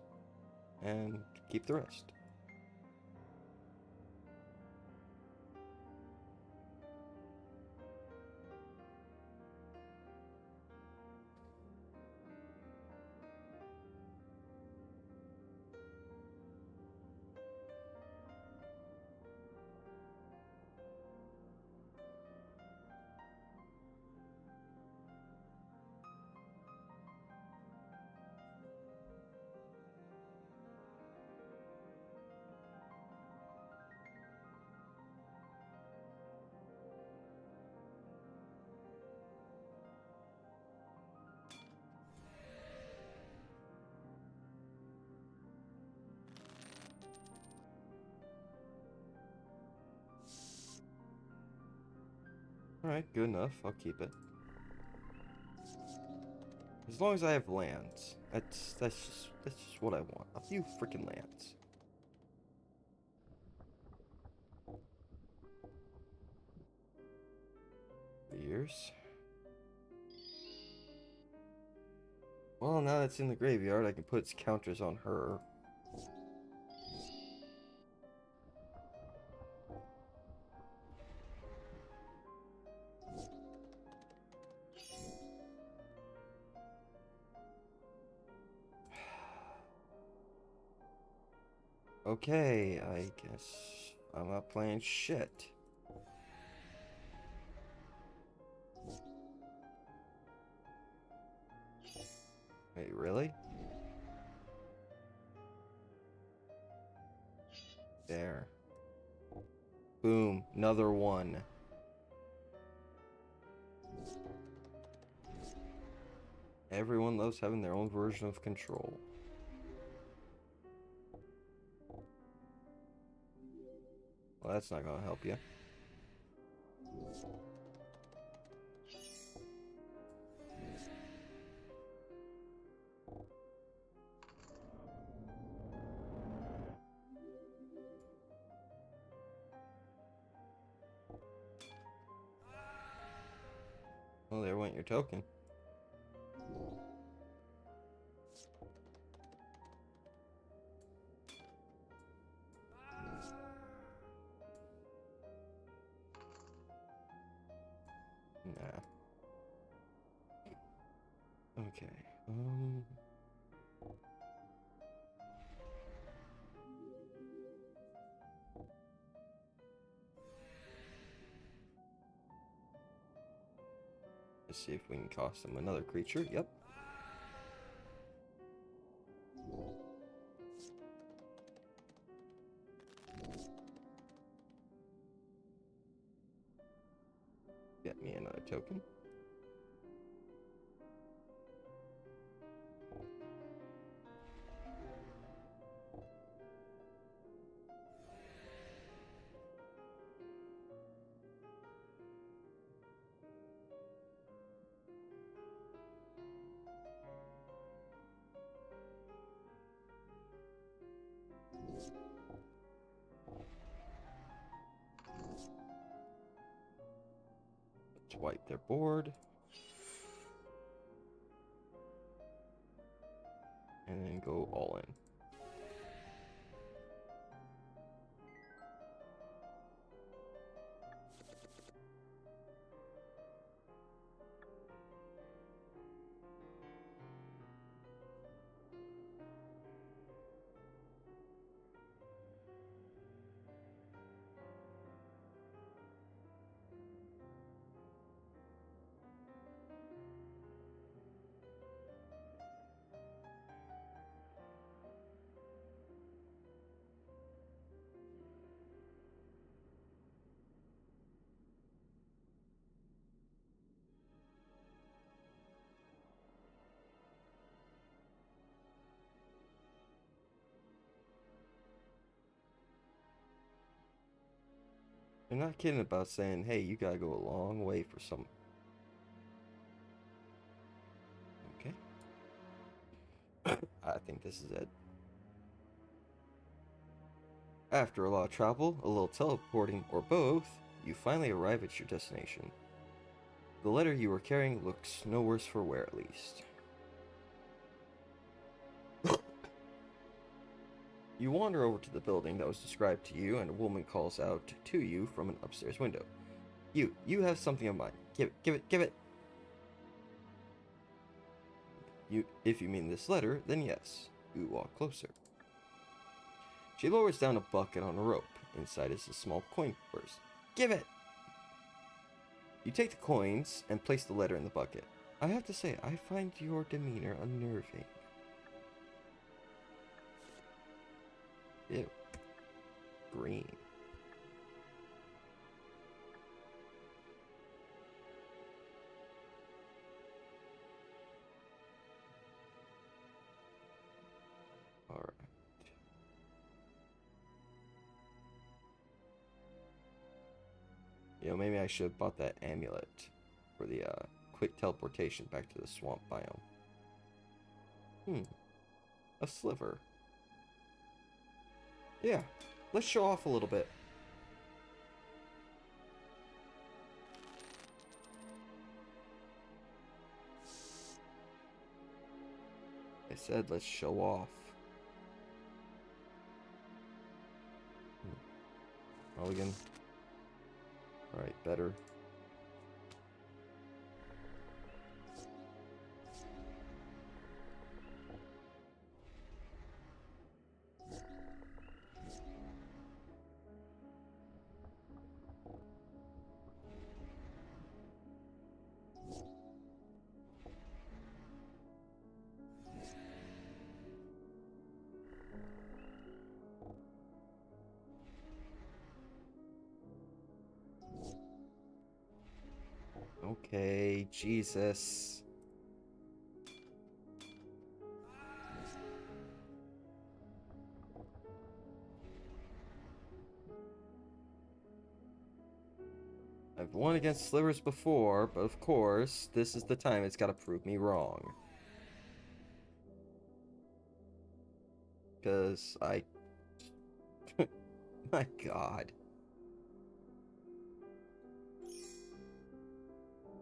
And keep the rest. Alright, good enough. I'll keep it. As long as I have lands. That's just what I want. A few freaking lands. Years. Well, now that's in the graveyard, I can put counters on her. Okay, I guess I'm not playing shit. Wait, really? There. Boom, another one. Everyone loves having their own version of control. Well, that's not gonna help you. Well, there went your token. Nah. Okay. Let's see if we can cost him another creature. Yep. Get me another token. Let's wipe their board. And then go all in. They're not kidding about saying, hey, you gotta go a long way for some. Okay. I think this is it. After a lot of travel, a little teleporting, or both, you finally arrive at your destination. The letter you were carrying looks no worse for wear, at least. You wander over to the building that was described to you, and a woman calls out to you from an upstairs window. You have something of mine. Give it. If you mean this letter, then yes. You walk closer. She lowers down a bucket on a rope. Inside is a small coin purse. Give it! You take the coins and place the letter in the bucket. I have to say, I find your demeanor unnerving. Ew. Green. Alright. You know, maybe I should have bought that amulet for the quick teleportation back to the swamp biome. A sliver. Yeah, let's show off a little bit. I said let's show off. Mulligan. Alright, better. Okay, Jesus. I've won against Slivers before, but of course, this is the time it's gotta prove me wrong. Because I... My god.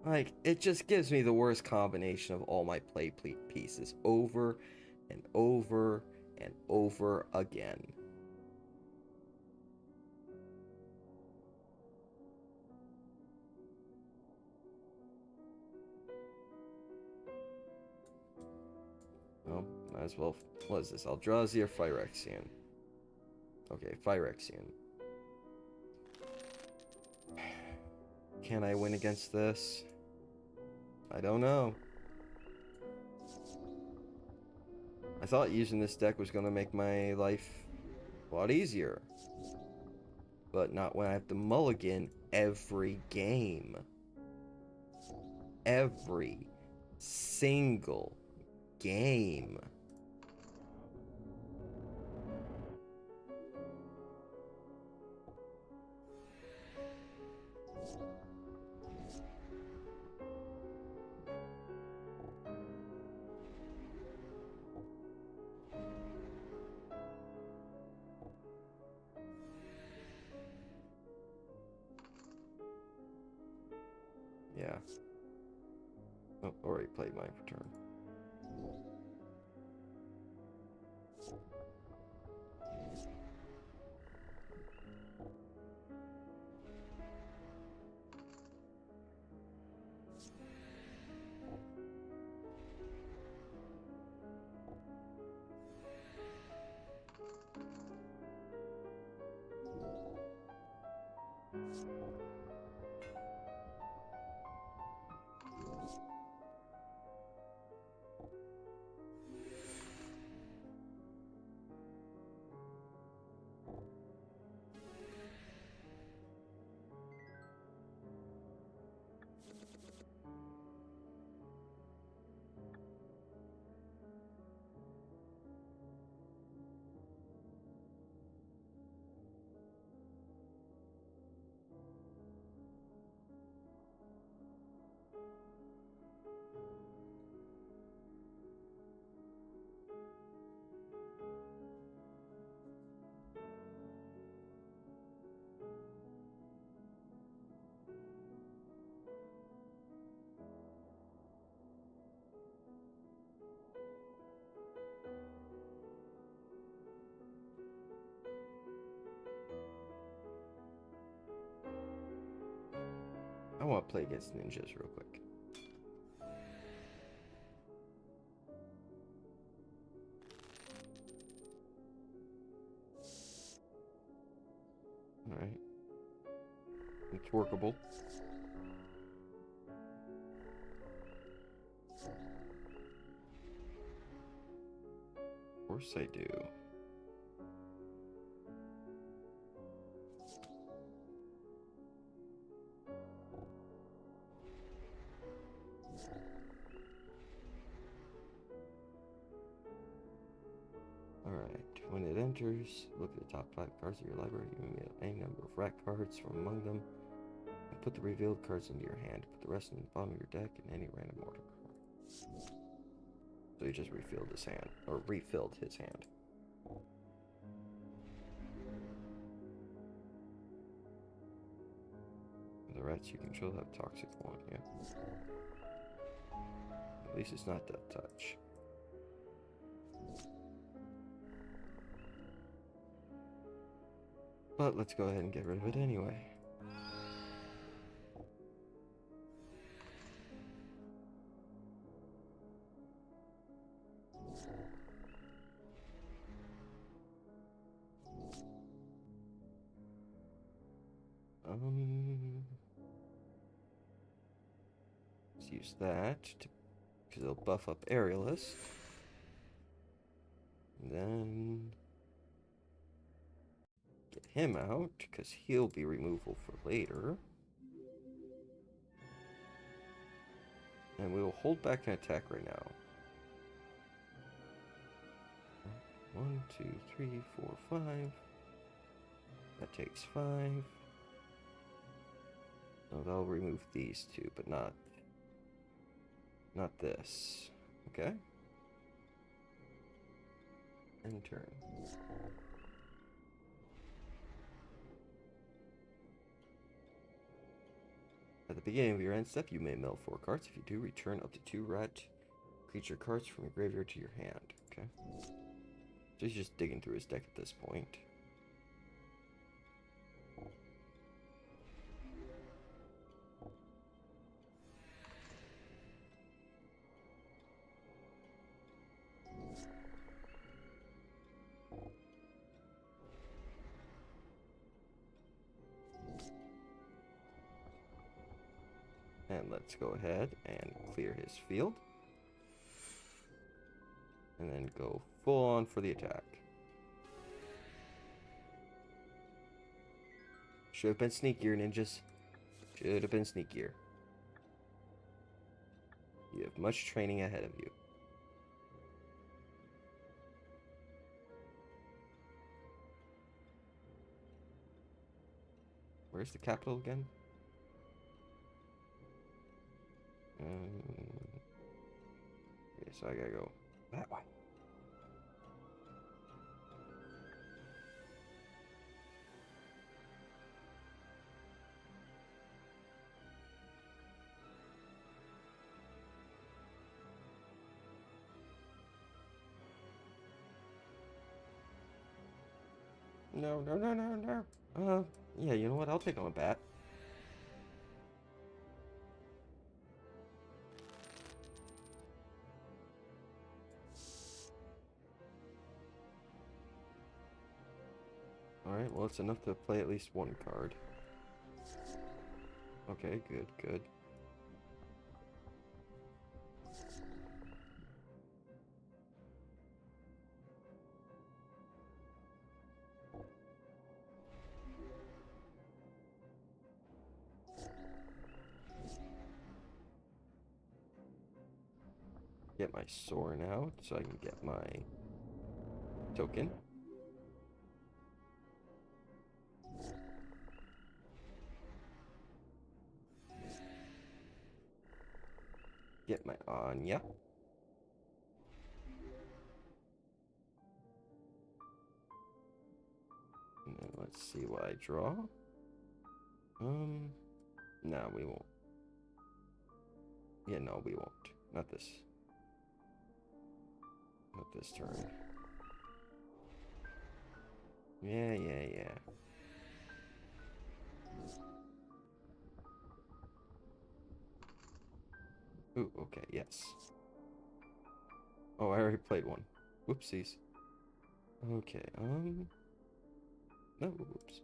Like, it just gives me the worst combination of all my play pieces over and over and over again. Well, might as well... What is this? Eldrazi or Phyrexian? Okay, Phyrexian. Can I win against this? I don't know. I thought using this deck was going to make my life a lot easier. But not when I have to mulligan every game. Every single game. Yeah. Oh, already played mine for turn. I want to play against ninjas real quick. Alright. It's workable. Of course I do. Alright, when it enters, look at the top 5 cards of your library. You may get any number of rat cards from among them. And put the revealed cards into your hand. Put the rest in the bottom of your deck and any random order card. So he just refilled his hand. Or refilled his hand. The rats you control have toxic one, yeah. At least it's not Death Touch. But let's go ahead and get rid of it anyway. Let's use that because it'll buff up Aerialist. And then get him out because he'll be removal for later. And we will hold back an attack right now. 1, 2, 3, 4, 5. That takes 5. Oh, that'll remove these two, but not this. Okay. End turn. At the beginning of your end step, you may mill 4 cards. If you do, return up to 2 rat creature cards from your graveyard to your hand. Okay. So he's just digging through his deck at this point. And let's go ahead and clear his field. And then go full on for the attack. Should have been sneakier, ninjas. Should have been sneakier. You have much training ahead of you. Where's the capital again? Okay, so I gotta go that way. No, no, no, no, no. Yeah, you know what? I'll take on a bat. Alright, well, it's enough to play at least one card. Okay, good, good. Get my Sorin out so I can get my token. Get my Anya. And then let's see what I draw. No, we won't. Yeah, no, we won't. Not this. Not this turn. Yeah, yeah, yeah. Ooh, okay, yes. Oh, I already played one. Whoopsies. Okay, no, whoops.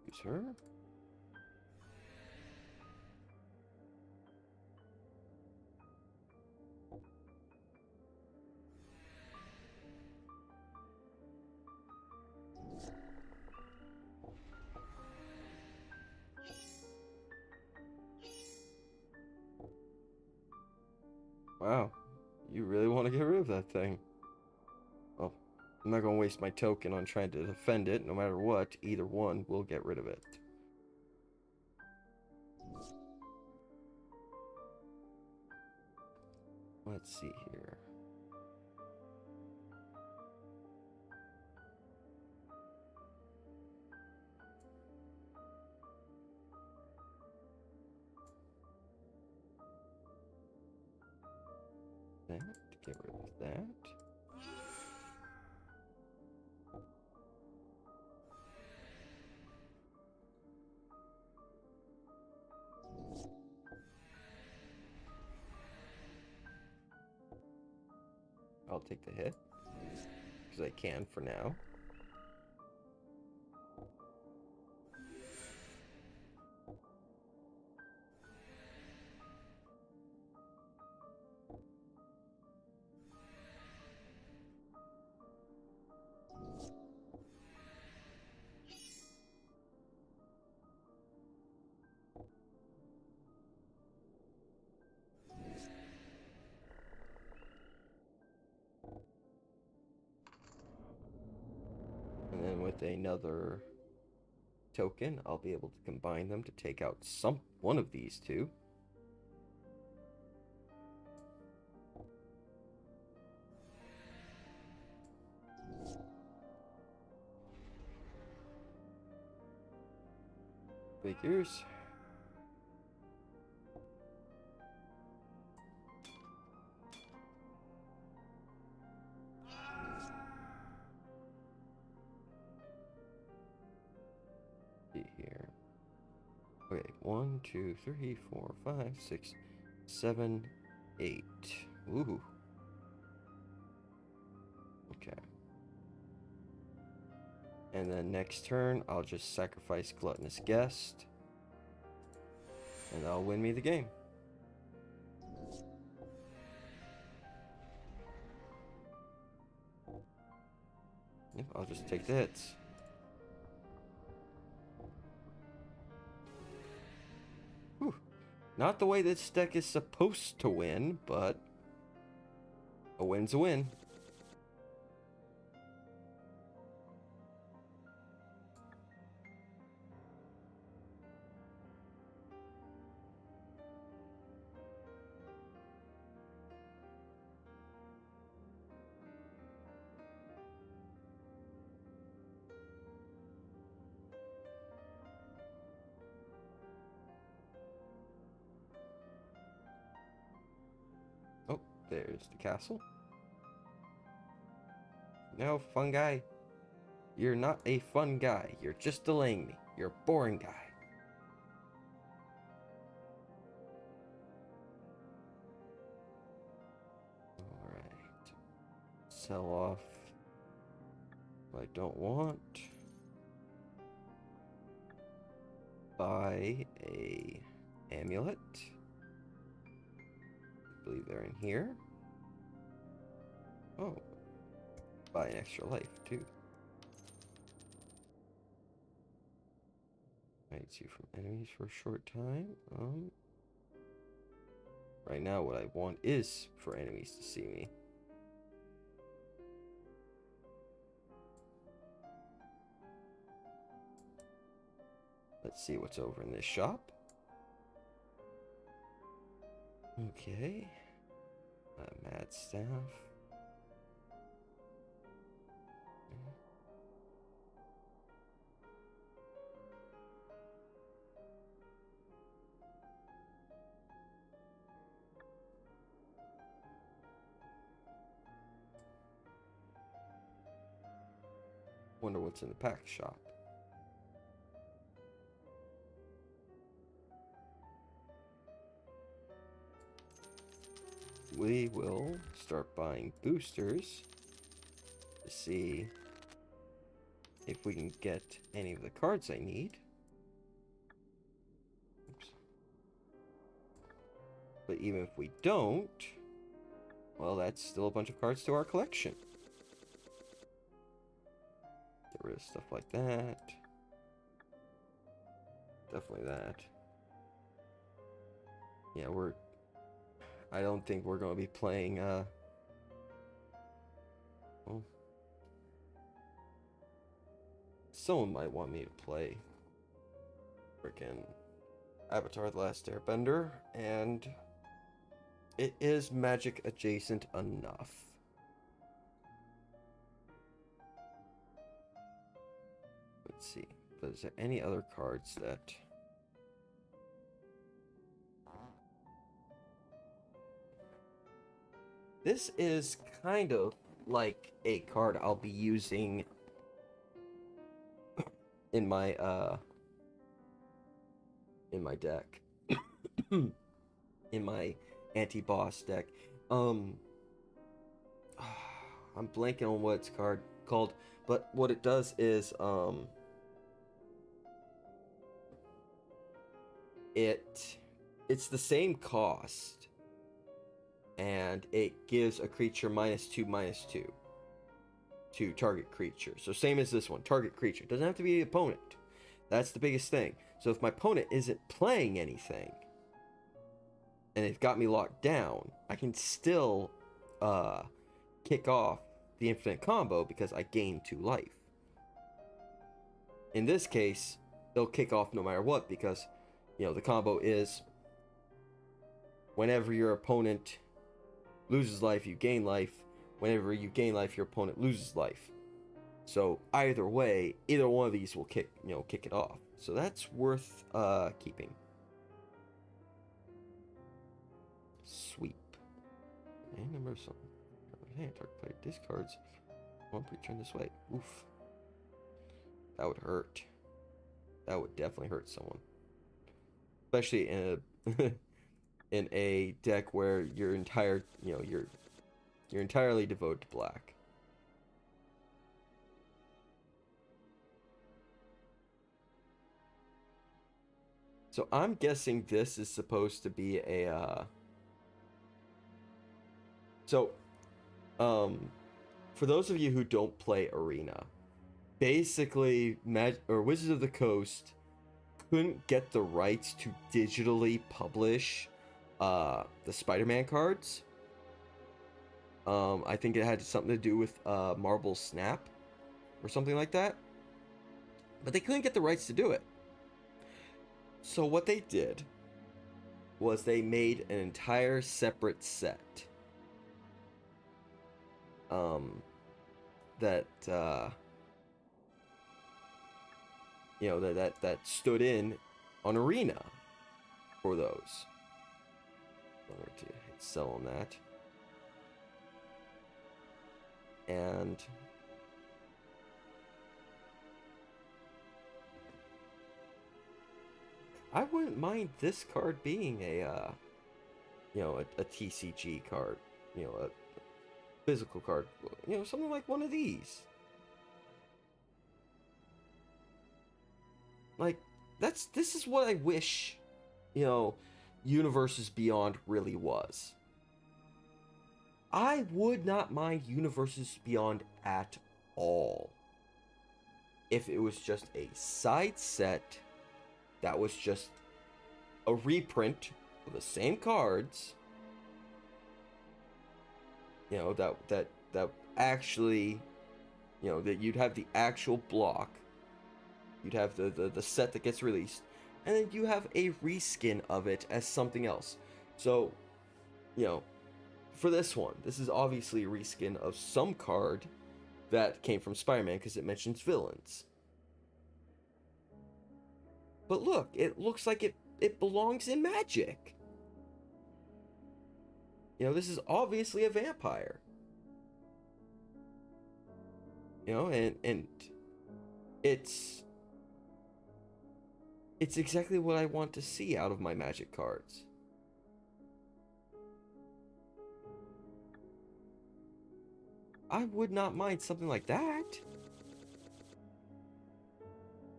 Use her. Wow, you really want to get rid of that thing. Well, I'm not going to waste my token on trying to defend it. No matter what, either one will get rid of it. Let's see here. That, get rid of that. I'll take the hit, because I can for now. with another token, I'll be able to combine them to take out one of these two. Figures. See here. Okay, 1, 2, 3, 4, 5, 6, 7, 8. Ooh. Okay. And then next turn, I'll just sacrifice Gluttonous Guest. And that'll win me the game. Yep, I'll just take the hits. Whew. Not the way this deck is supposed to win, but a win's a win. Oh, there's the castle. No, fun guy. You're not a fun guy. You're just delaying me. You're a boring guy. Alright. Sell off what I don't want. Buy a amulet. I believe they're in here. Oh. Buy an extra life, too. Hides you from enemies for a short time. Right now, what I want is for enemies to see me. Let's see what's over in this shop. Okay. Mad Staff. Wonder what's in the pack shop. We will start buying boosters to see if we can get any of the cards I need. Oops. But even if we don't, well, that's still a bunch of cards to our collection. Get rid of stuff like that. Definitely that. Yeah, I don't think we're going to be playing, well, someone might want me to play frickin' Avatar: The Last Airbender, and it is Magic adjacent enough. Let's see, but is there any other cards that... This is kind of like a card I'll be using in my deck. In my anti-boss deck. I'm blanking on what it's called, but what it does is it's the same cost. And it gives a creature -2/-2 to target creature. So same as this one, target creature. Doesn't have to be the opponent. That's the biggest thing. So if my opponent isn't playing anything, and they've got me locked down, I can still kick off the infinite combo because I gain 2 life. In this case, they'll kick off no matter what, because, you know, the combo is whenever your opponent loses life, you gain life. Whenever you gain life, your opponent loses life. So either way, either one of these will kick it off. So that's worth keeping. Sweep. And number something. Hey, target player discards one creature in this way. Oof. That would hurt. That would definitely hurt someone. Especially in a in a deck where you're entirely devoted to black. So I'm guessing this is supposed to be a for those of you who don't play Arena, basically Wizards of the Coast couldn't get the rights to digitally publish the Spider-Man cards. I think it had something to do with Marble Snap or something like that. But they couldn't get the rights to do it. So what they did was they made an entire separate set that that stood in on Arena for those. I'm going to hit sell on that. And I wouldn't mind this card being a TCG card, a physical card, something like one of these. Like, this is what I wish, Universes Beyond really was. I would not mind Universes Beyond at all if it was just a side set that was just a reprint of the same cards, that actually, that you'd have the actual block, you'd have the set that gets released, and then you have a reskin of it as something else. So, for this one, this is obviously a reskin of some card that came from Spider-Man because it mentions villains. But look, it looks like it belongs in Magic. This is obviously a vampire. And it's exactly what I want to see out of my Magic cards. I would not mind something like that.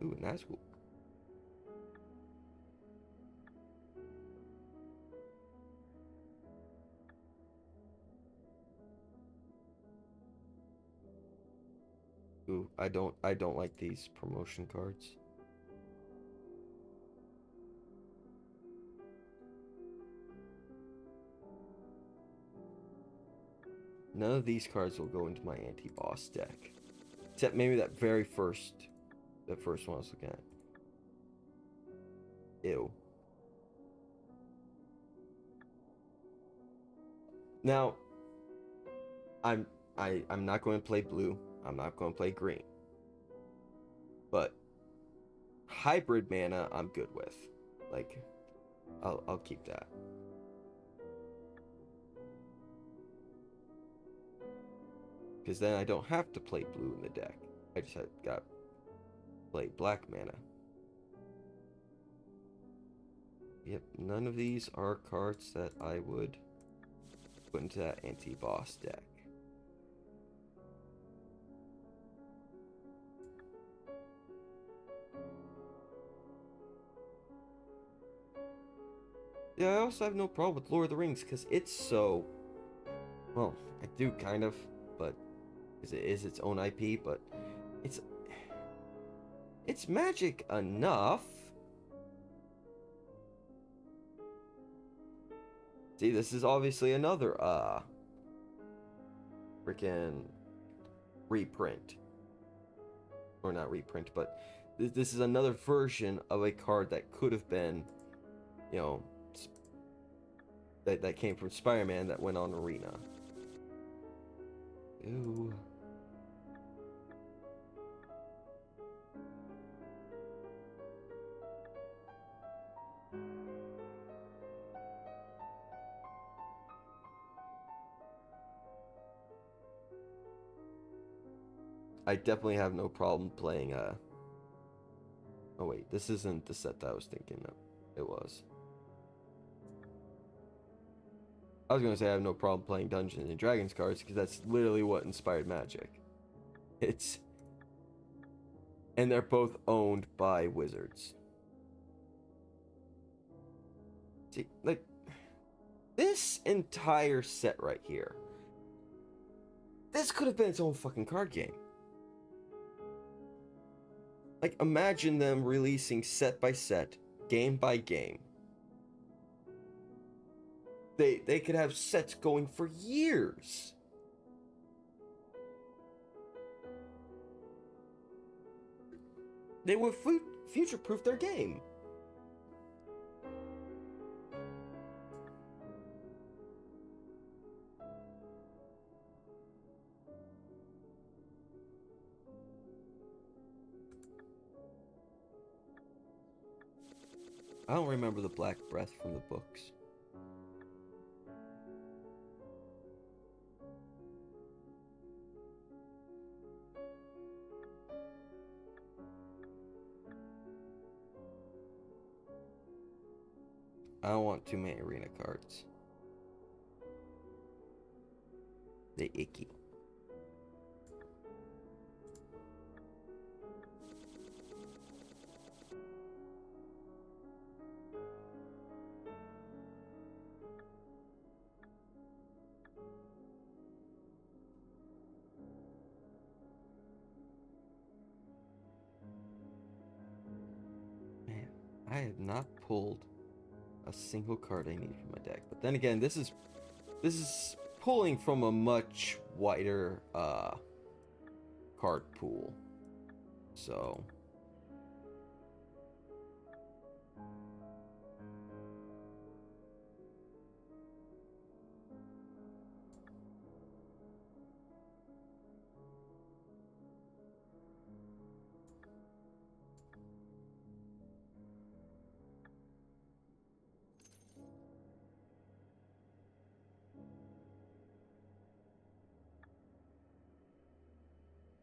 Ooh, nice. Ooh, I don't like these promotion cards. None of these cards will go into my anti-boss deck. Except maybe that first one I was looking at. Ew. Now, I'm not going to play blue. I'm not going to play green. But hybrid mana I'm good with. Like, I'll keep that. Because then I don't have to play blue in the deck. I just got to play black mana. Yep, none of these are cards that I would put into that anti-boss deck. Yeah, I also have no problem with Lord of the Rings because it's so... Well, I do kind of, but... Because it is its own IP, but... It's Magic enough. See, this is obviously another, freaking reprint. Or not reprint, but this is another version of a card that could have been, you know, that came from Spider-Man that went on Arena. Ew. I definitely have no problem playing oh wait, this isn't the set that I was thinking of. It was. I was gonna say I have no problem playing Dungeons and Dragons cards because that's literally what inspired Magic. It's and they're both owned by Wizards. See, like this entire set right here. This could have been its own fucking card game. Like, imagine them releasing set by set, game by game. They could have sets going for years. They would future-proof their game. I don't remember the Black Breath from the books. I don't want too many arena cards. They icky. Man, I have not pulled a single card I need from my deck. But then again, this is pulling from a much wider card pool. So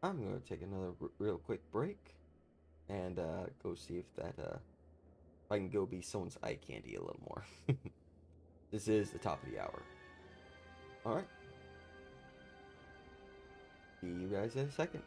I'm gonna take another real quick break and go see if that if I can go be someone's eye candy a little more. This is the top of the hour. All right. See you guys in a second.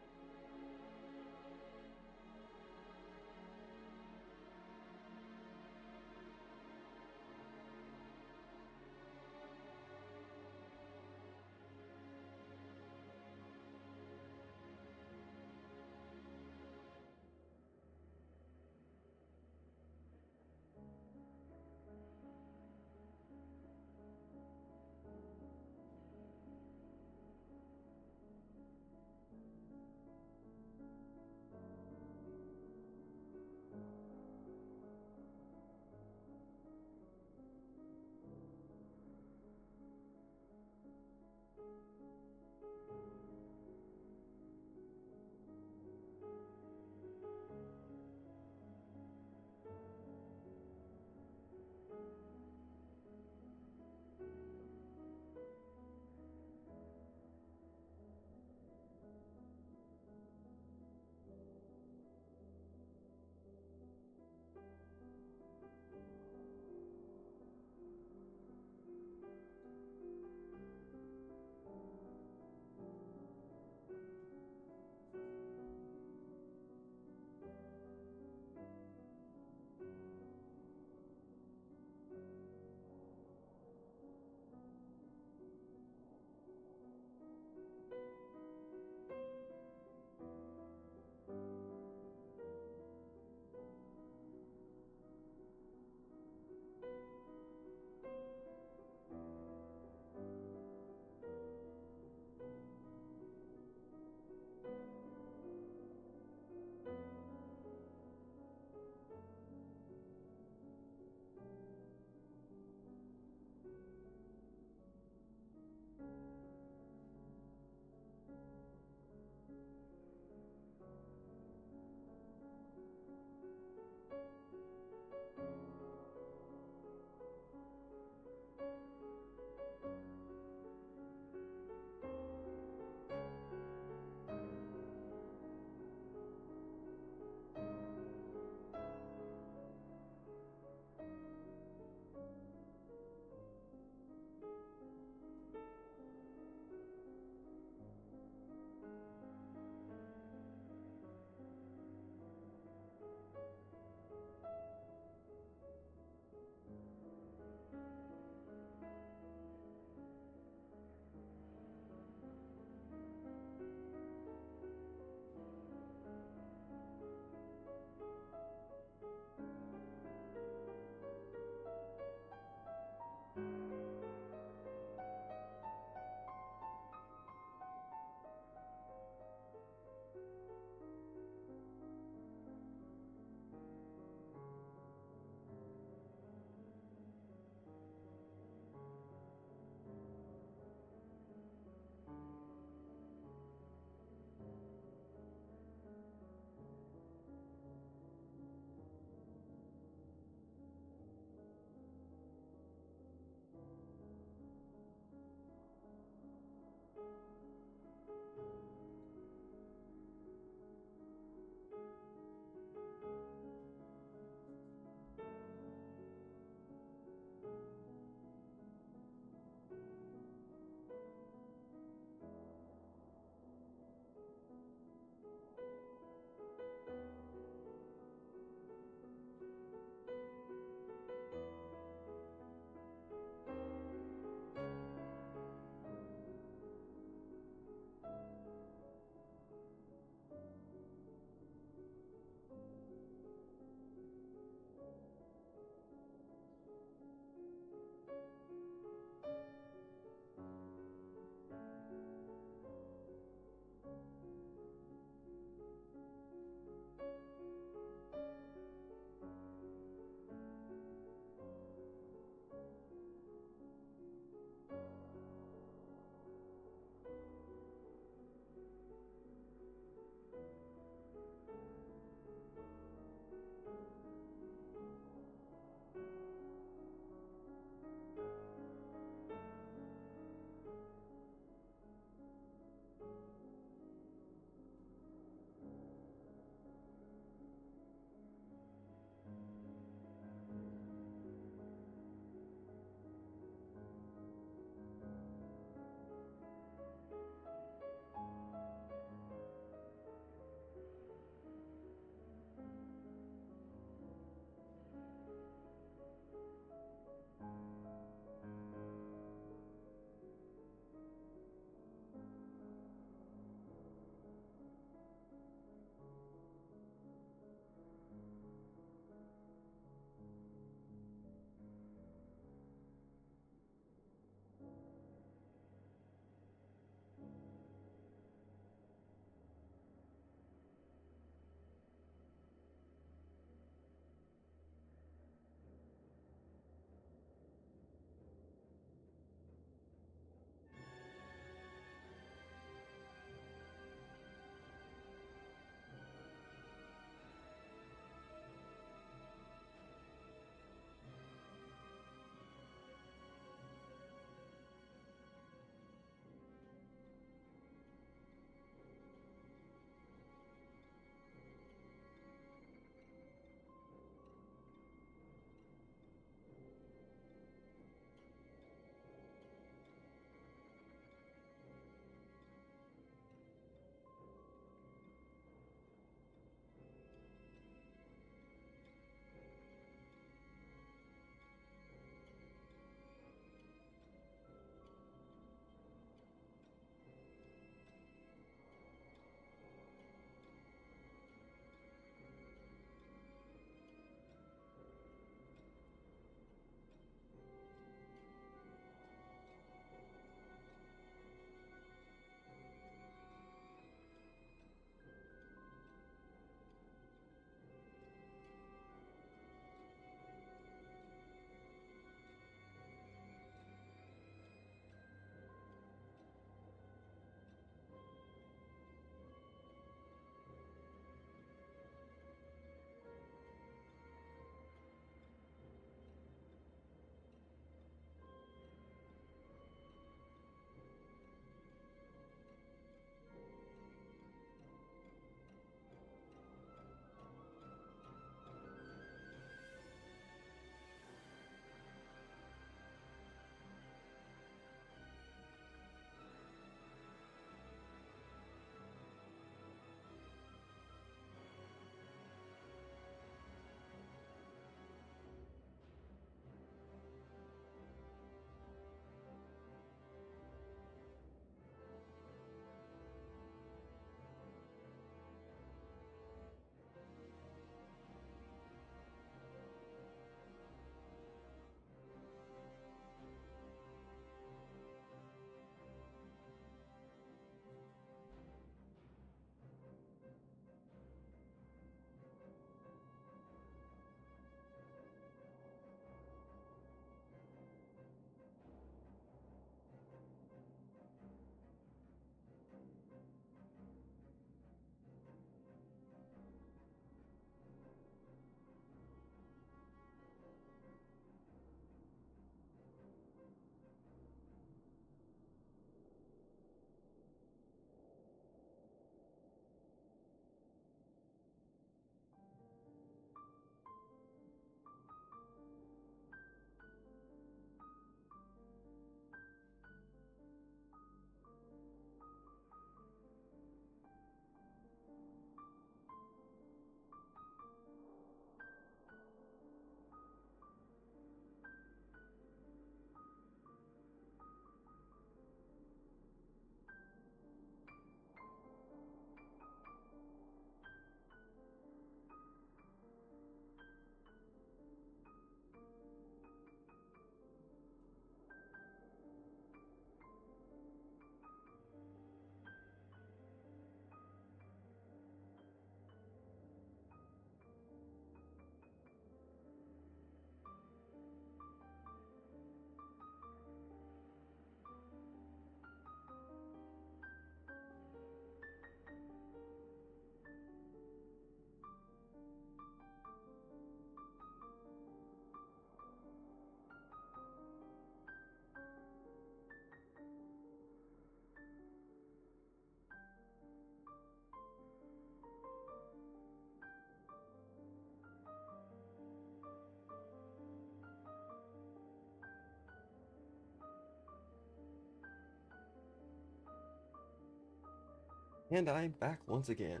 And I'm back once again.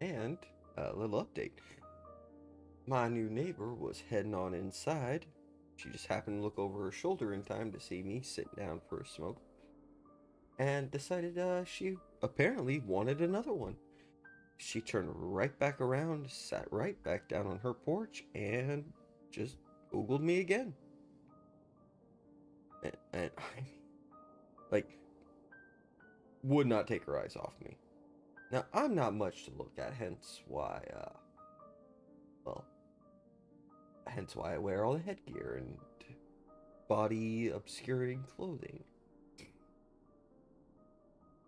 And a little update. My new neighbor was heading on inside. She just happened to look over her shoulder in time to see me sitting down for a smoke and decided she apparently wanted another one. She turned right back around, sat right back down on her porch, and just Googled me again. And I, like, would not take her eyes off me. Now, I'm not much to look at, well, hence why I wear all the headgear and body obscuring clothing.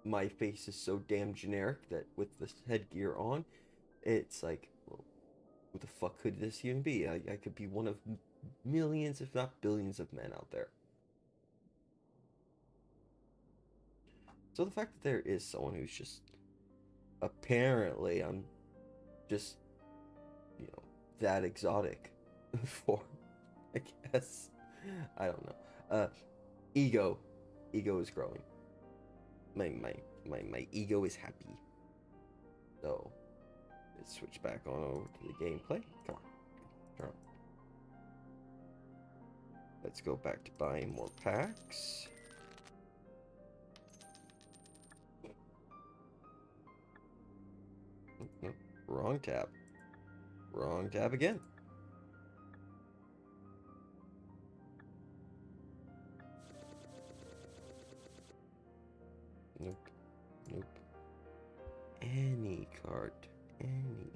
My face is so damn generic that with this headgear on, it's like, well, who the fuck could this even be? I could be one of millions, if not billions, of men out there. So the fact that there is someone who's just apparently I'm just, that exotic for, I guess. I don't know. Ego. Ego is growing. My ego is happy. So let's switch back on over to the gameplay. Come on. Turn on. Let's go back to buying more packs. Nope, wrong tab. Wrong tab again. Nope. Nope. Any card. Any.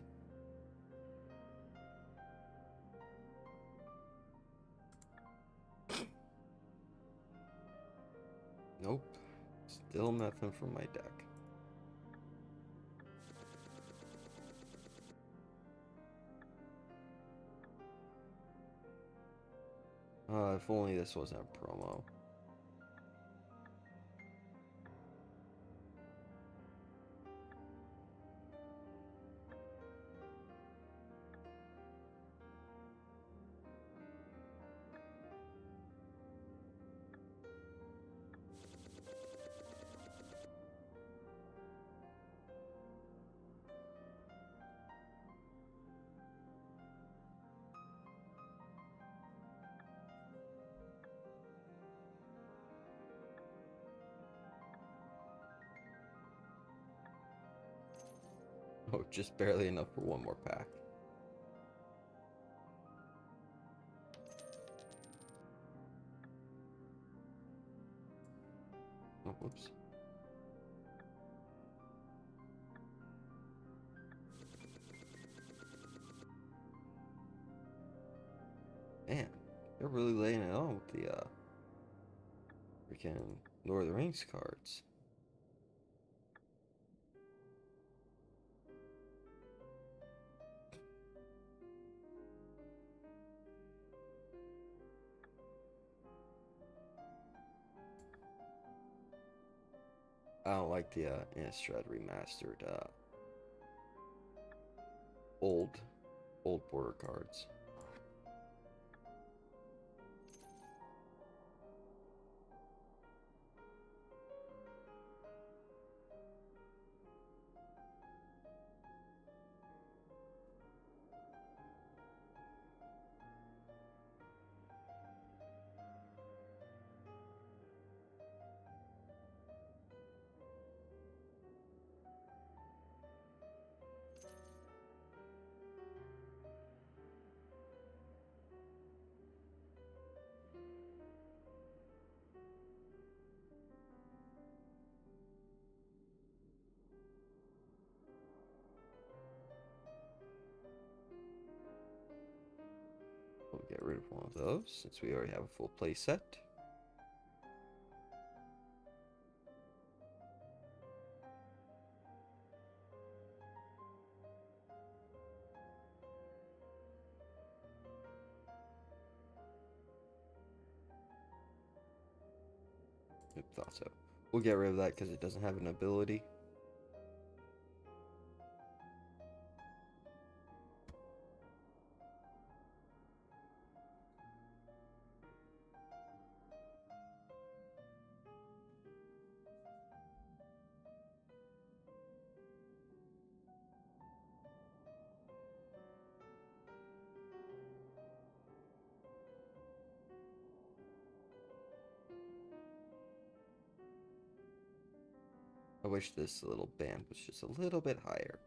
Nope. Still nothing from my deck. If only this wasn't a promo. Oh, just barely enough for one more pack. Oh, whoops. Man, they're really laying it on with the freaking Lord of the Rings cards. I don't like the Innistrad remastered old border cards. We'll get rid of one of those since we already have a full play set. Yep, thought so. We'll get rid of that because it doesn't have an ability. I wish this little band was just a little bit higher.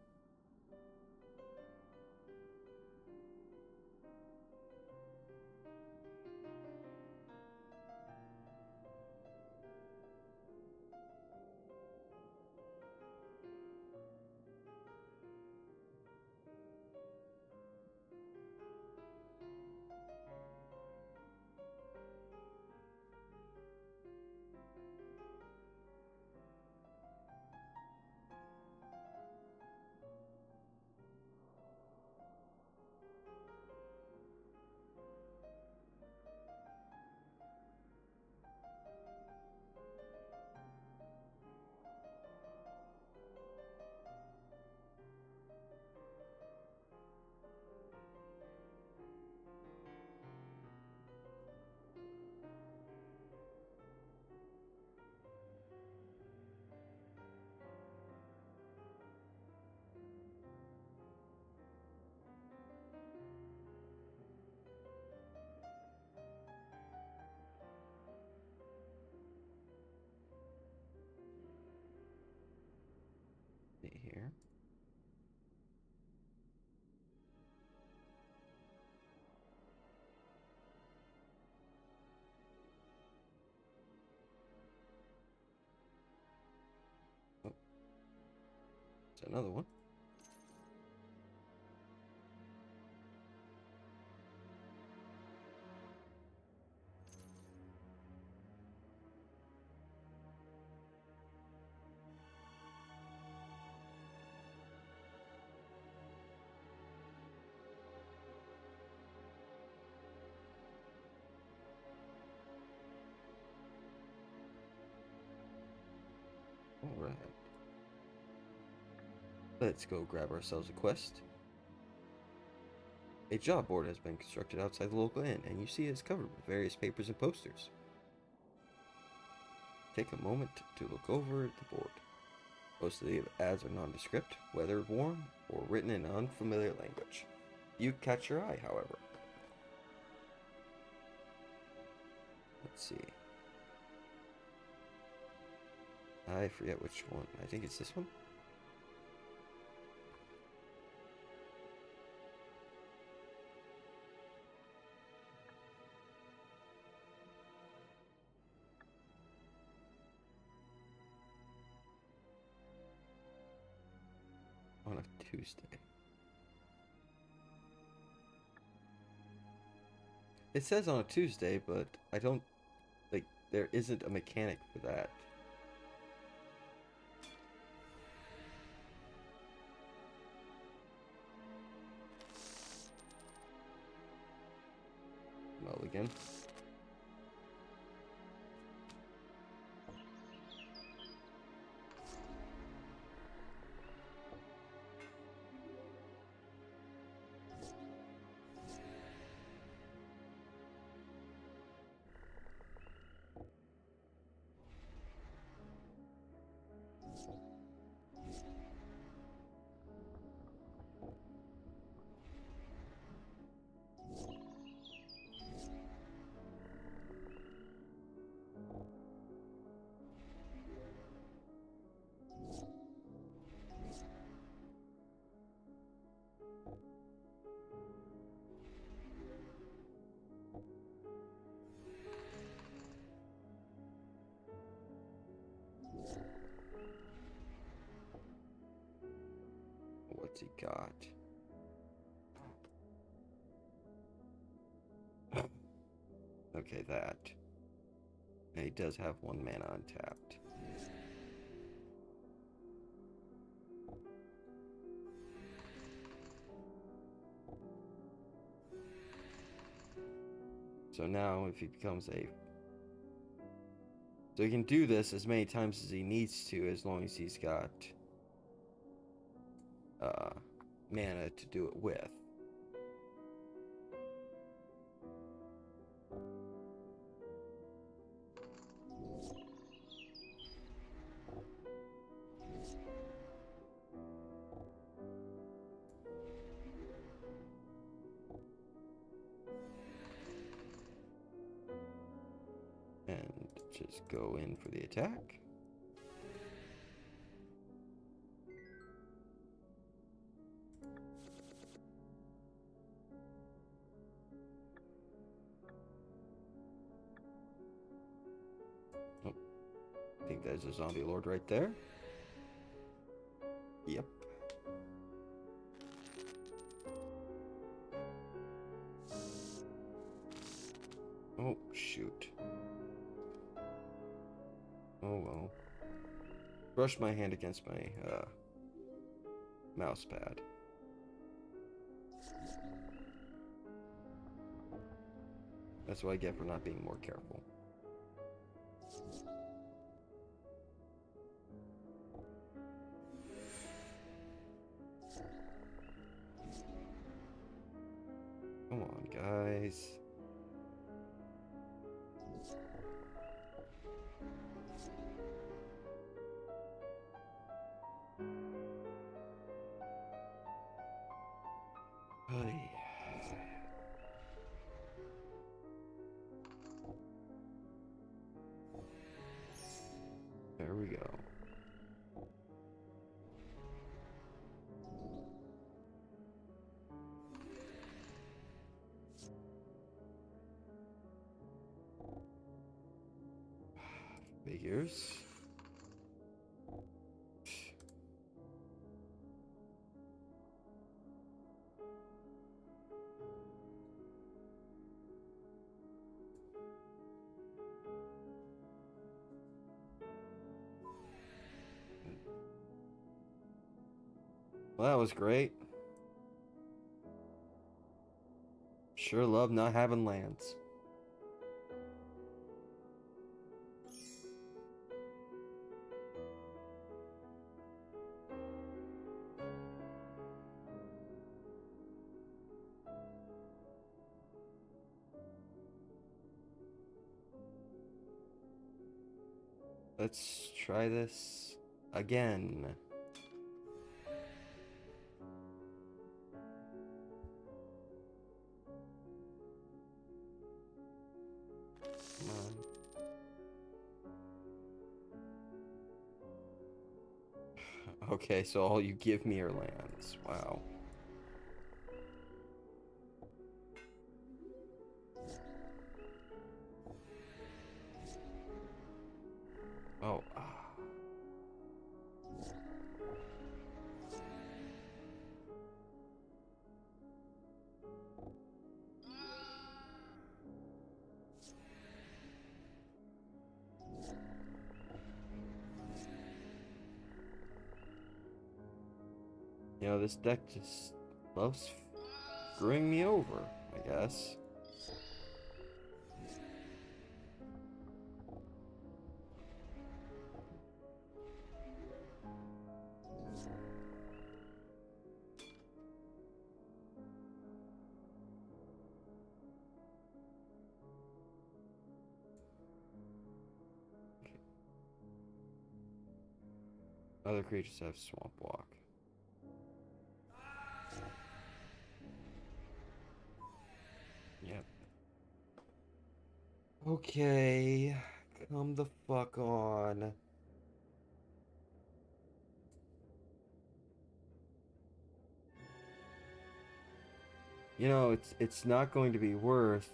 See here. Oh, there's another one. Alright. Let's go grab ourselves a quest. A job board has been constructed outside the local inn, and you see it is covered with various papers and posters. Take a moment to look over the board. Most of the ads are nondescript, weather-worn, or written in an unfamiliar language. You catch your eye, however. Let's see. I forget which one. I think it's this one. On a Tuesday. It says on a Tuesday, but I don't, like, there isn't a mechanic for that. Mulligan. What's he got? Okay, that. And he does have 1 mana untapped. So now if he becomes a... So he can do this as many times as he needs to, as long as he's got mana to do it with. And just go in for the attack. there's a zombie lord right there. Yep. Oh, shoot. Oh, well. Brush my hand against my, mouse pad. That's what I get for not being more careful. Come on, guys. Hey. There we go. Figures. Well, that was great. Sure love not having lands. Let's try this again. Come on. Okay, so all you give me are lands. Wow. Oh. You know, this deck just loves screwing me over, I guess. Other creatures have swamp walk. Yep. Okay, come the fuck on. You know, it's not going to be worth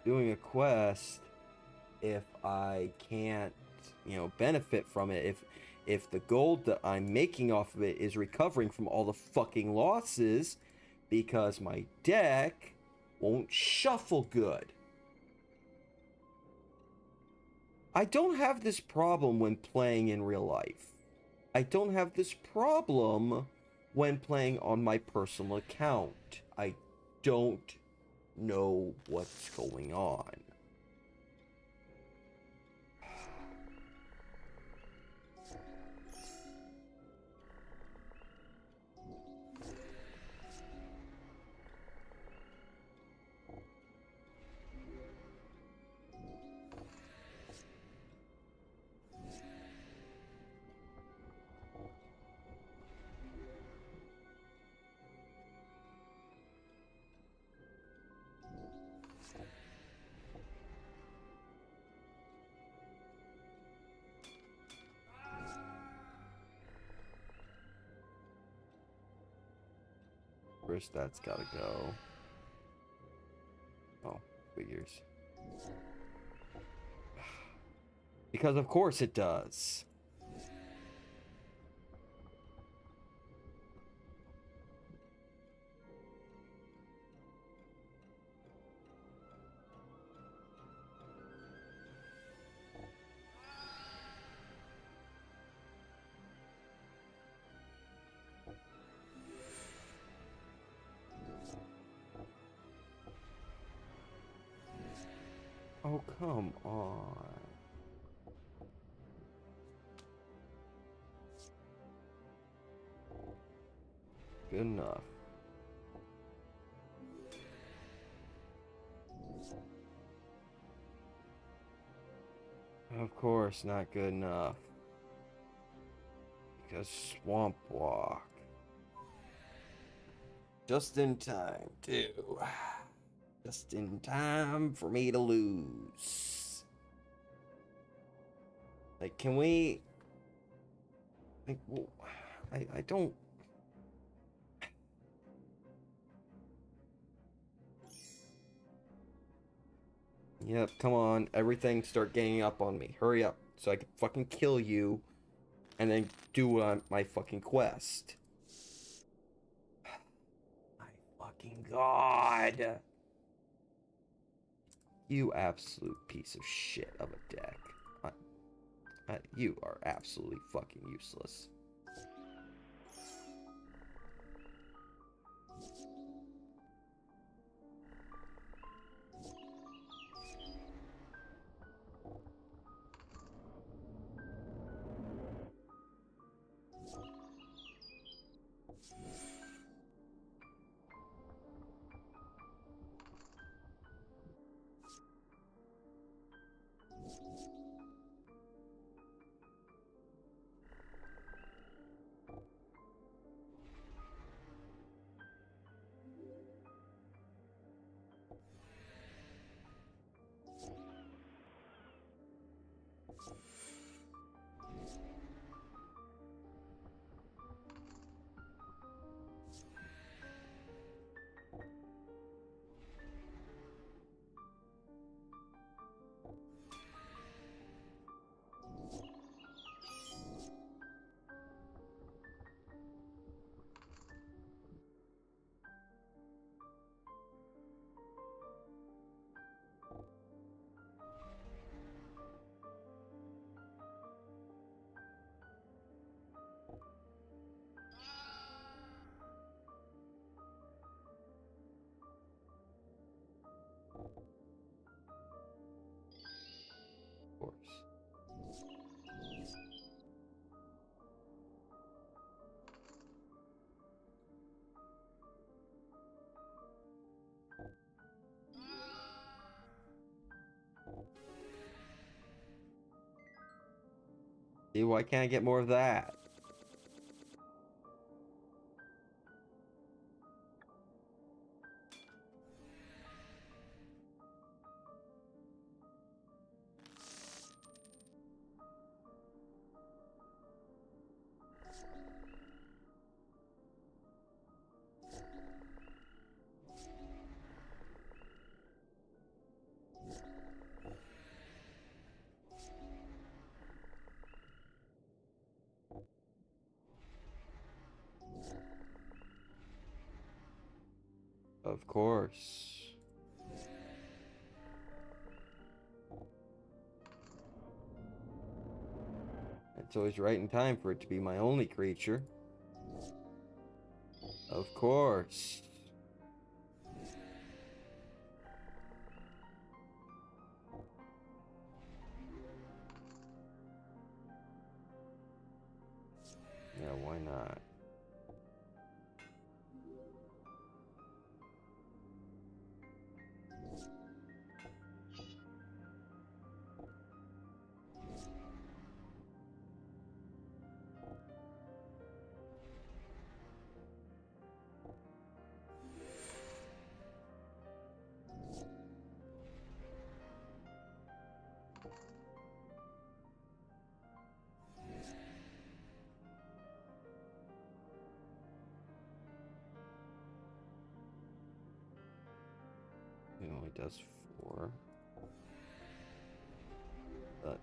doing a quest if I can't, you know, benefit from it. If the gold that I'm making off of it is recovering from all the fucking losses because my deck won't shuffle good. I don't have this problem when playing in real life. I don't have this problem when playing on my personal account. I don't know what's going on. First, that's gotta go. Oh, figures. Because of course it does. Oh, come on. Good enough. Of course, not good enough. Because Swamp Walk. Just in time, too. Just in time for me to lose. Like, can we... Like, well, I don't... Yep, come on. Everything start ganging up on me. Hurry up, so I can fucking kill you. And then do my fucking quest. My fucking god. You absolute piece of shit of a deck. You are absolutely fucking useless. Of course. See, why can't I get more of that? Of course. It's always right in time for it to be my only creature. Of course. Yeah, why not? It only does 4. But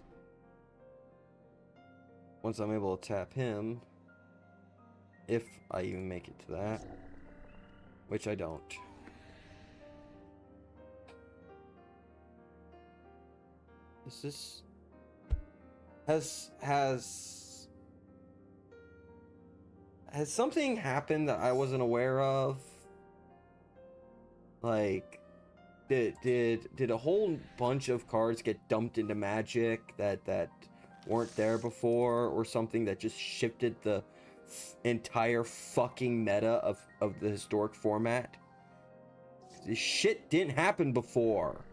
once I'm able to tap him, if I even make it to that, which I don't. This has something happened that I wasn't aware of? Like, did a whole bunch of cards get dumped into Magic that weren't there before, or something that just shifted the entire fucking meta of the historic format? This shit didn't happen before.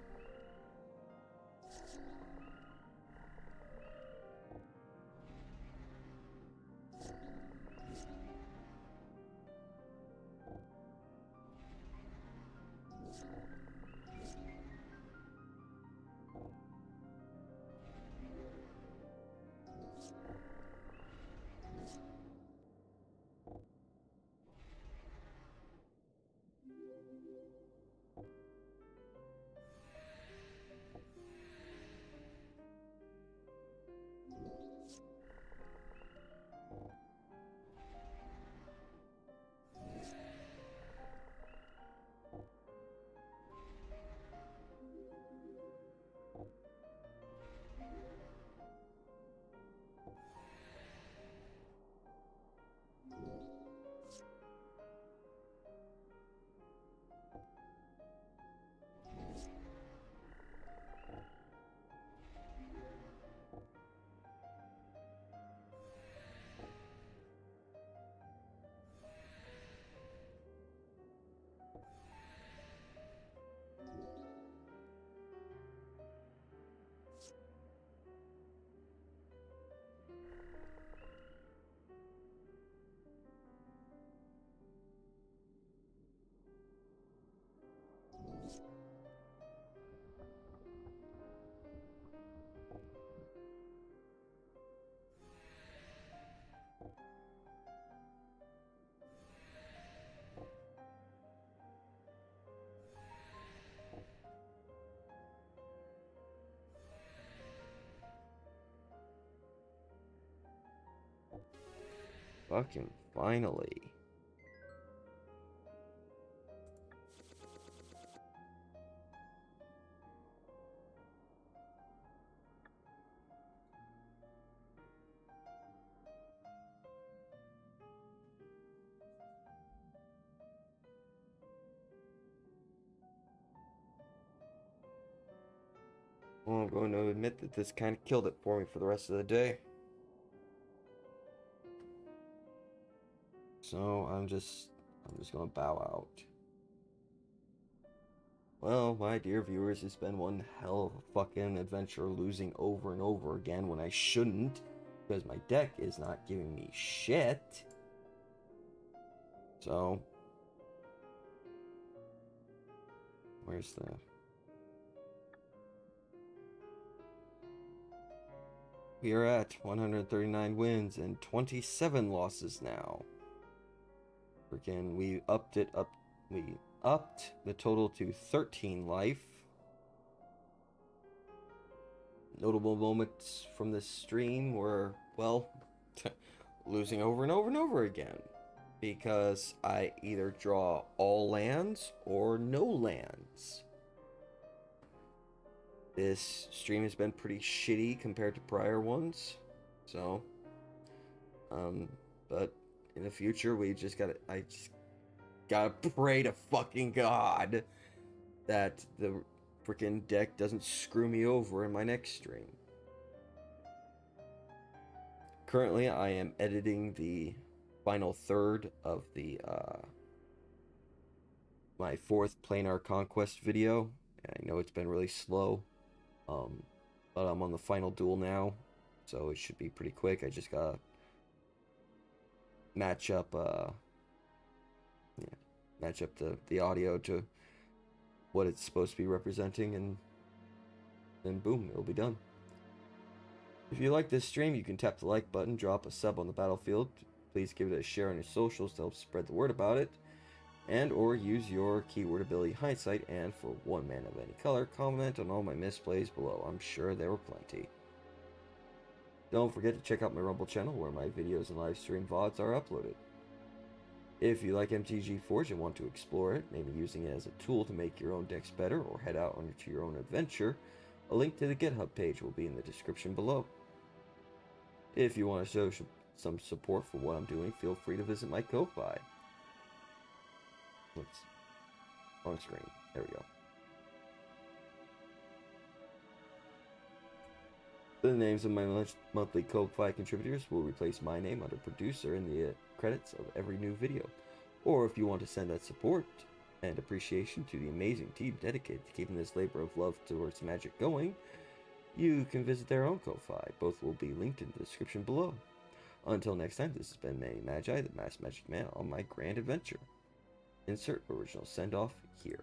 Fucking finally. Well, I'm going to admit that this kind of killed it for me for the rest of the day. So I'm just going to bow out. Well, my dear viewers, it's been one hell of a fucking adventure, losing over and over again when I shouldn't, because my deck is not giving me shit. So, where's the... We are at 139 wins and 27 losses now. Freaking, we upped the total to 13 life. Notable moments from this stream were, well, losing over and over and over again, because I either draw all lands or no lands. This stream has been pretty shitty compared to prior ones, so, but in the future, I just gotta pray to fucking God that the freaking deck doesn't screw me over in my next stream. Currently, I am editing the final third of the, my 4th Planar Conquest video. I know it's been really slow, but I'm on the final duel now, so it should be pretty quick. I just gotta match up the audio to what it's supposed to be representing, and then boom, it'll be done. If you like this stream, you can tap the like button, drop a sub on the battlefield. Please give it a share on your socials to help spread the word about it, and or use your keyword ability hindsight, and for one man of any color, comment on all my misplays below. I'm sure there were plenty. Don't forget to check out my Rumble channel where my videos and live stream VODs are uploaded. If you like MTG Forge and want to explore it, maybe using it as a tool to make your own decks better or head out onto your own adventure, a link to the GitHub page will be in the description below. If you want to show some support for what I'm doing, feel free to visit my Ko-Fi. Let's on screen. There we go. The names of my monthly Ko-Fi contributors will replace my name under producer in the credits of every new video. Or if you want to send that support and appreciation to the amazing team dedicated to keeping this labor of love towards Magic going, you can visit their own Ko-Fi. Both will be linked in the description below. Until next time, this has been Manny Magi, the Masked Magic Man, on my grand adventure. Insert original send-off here.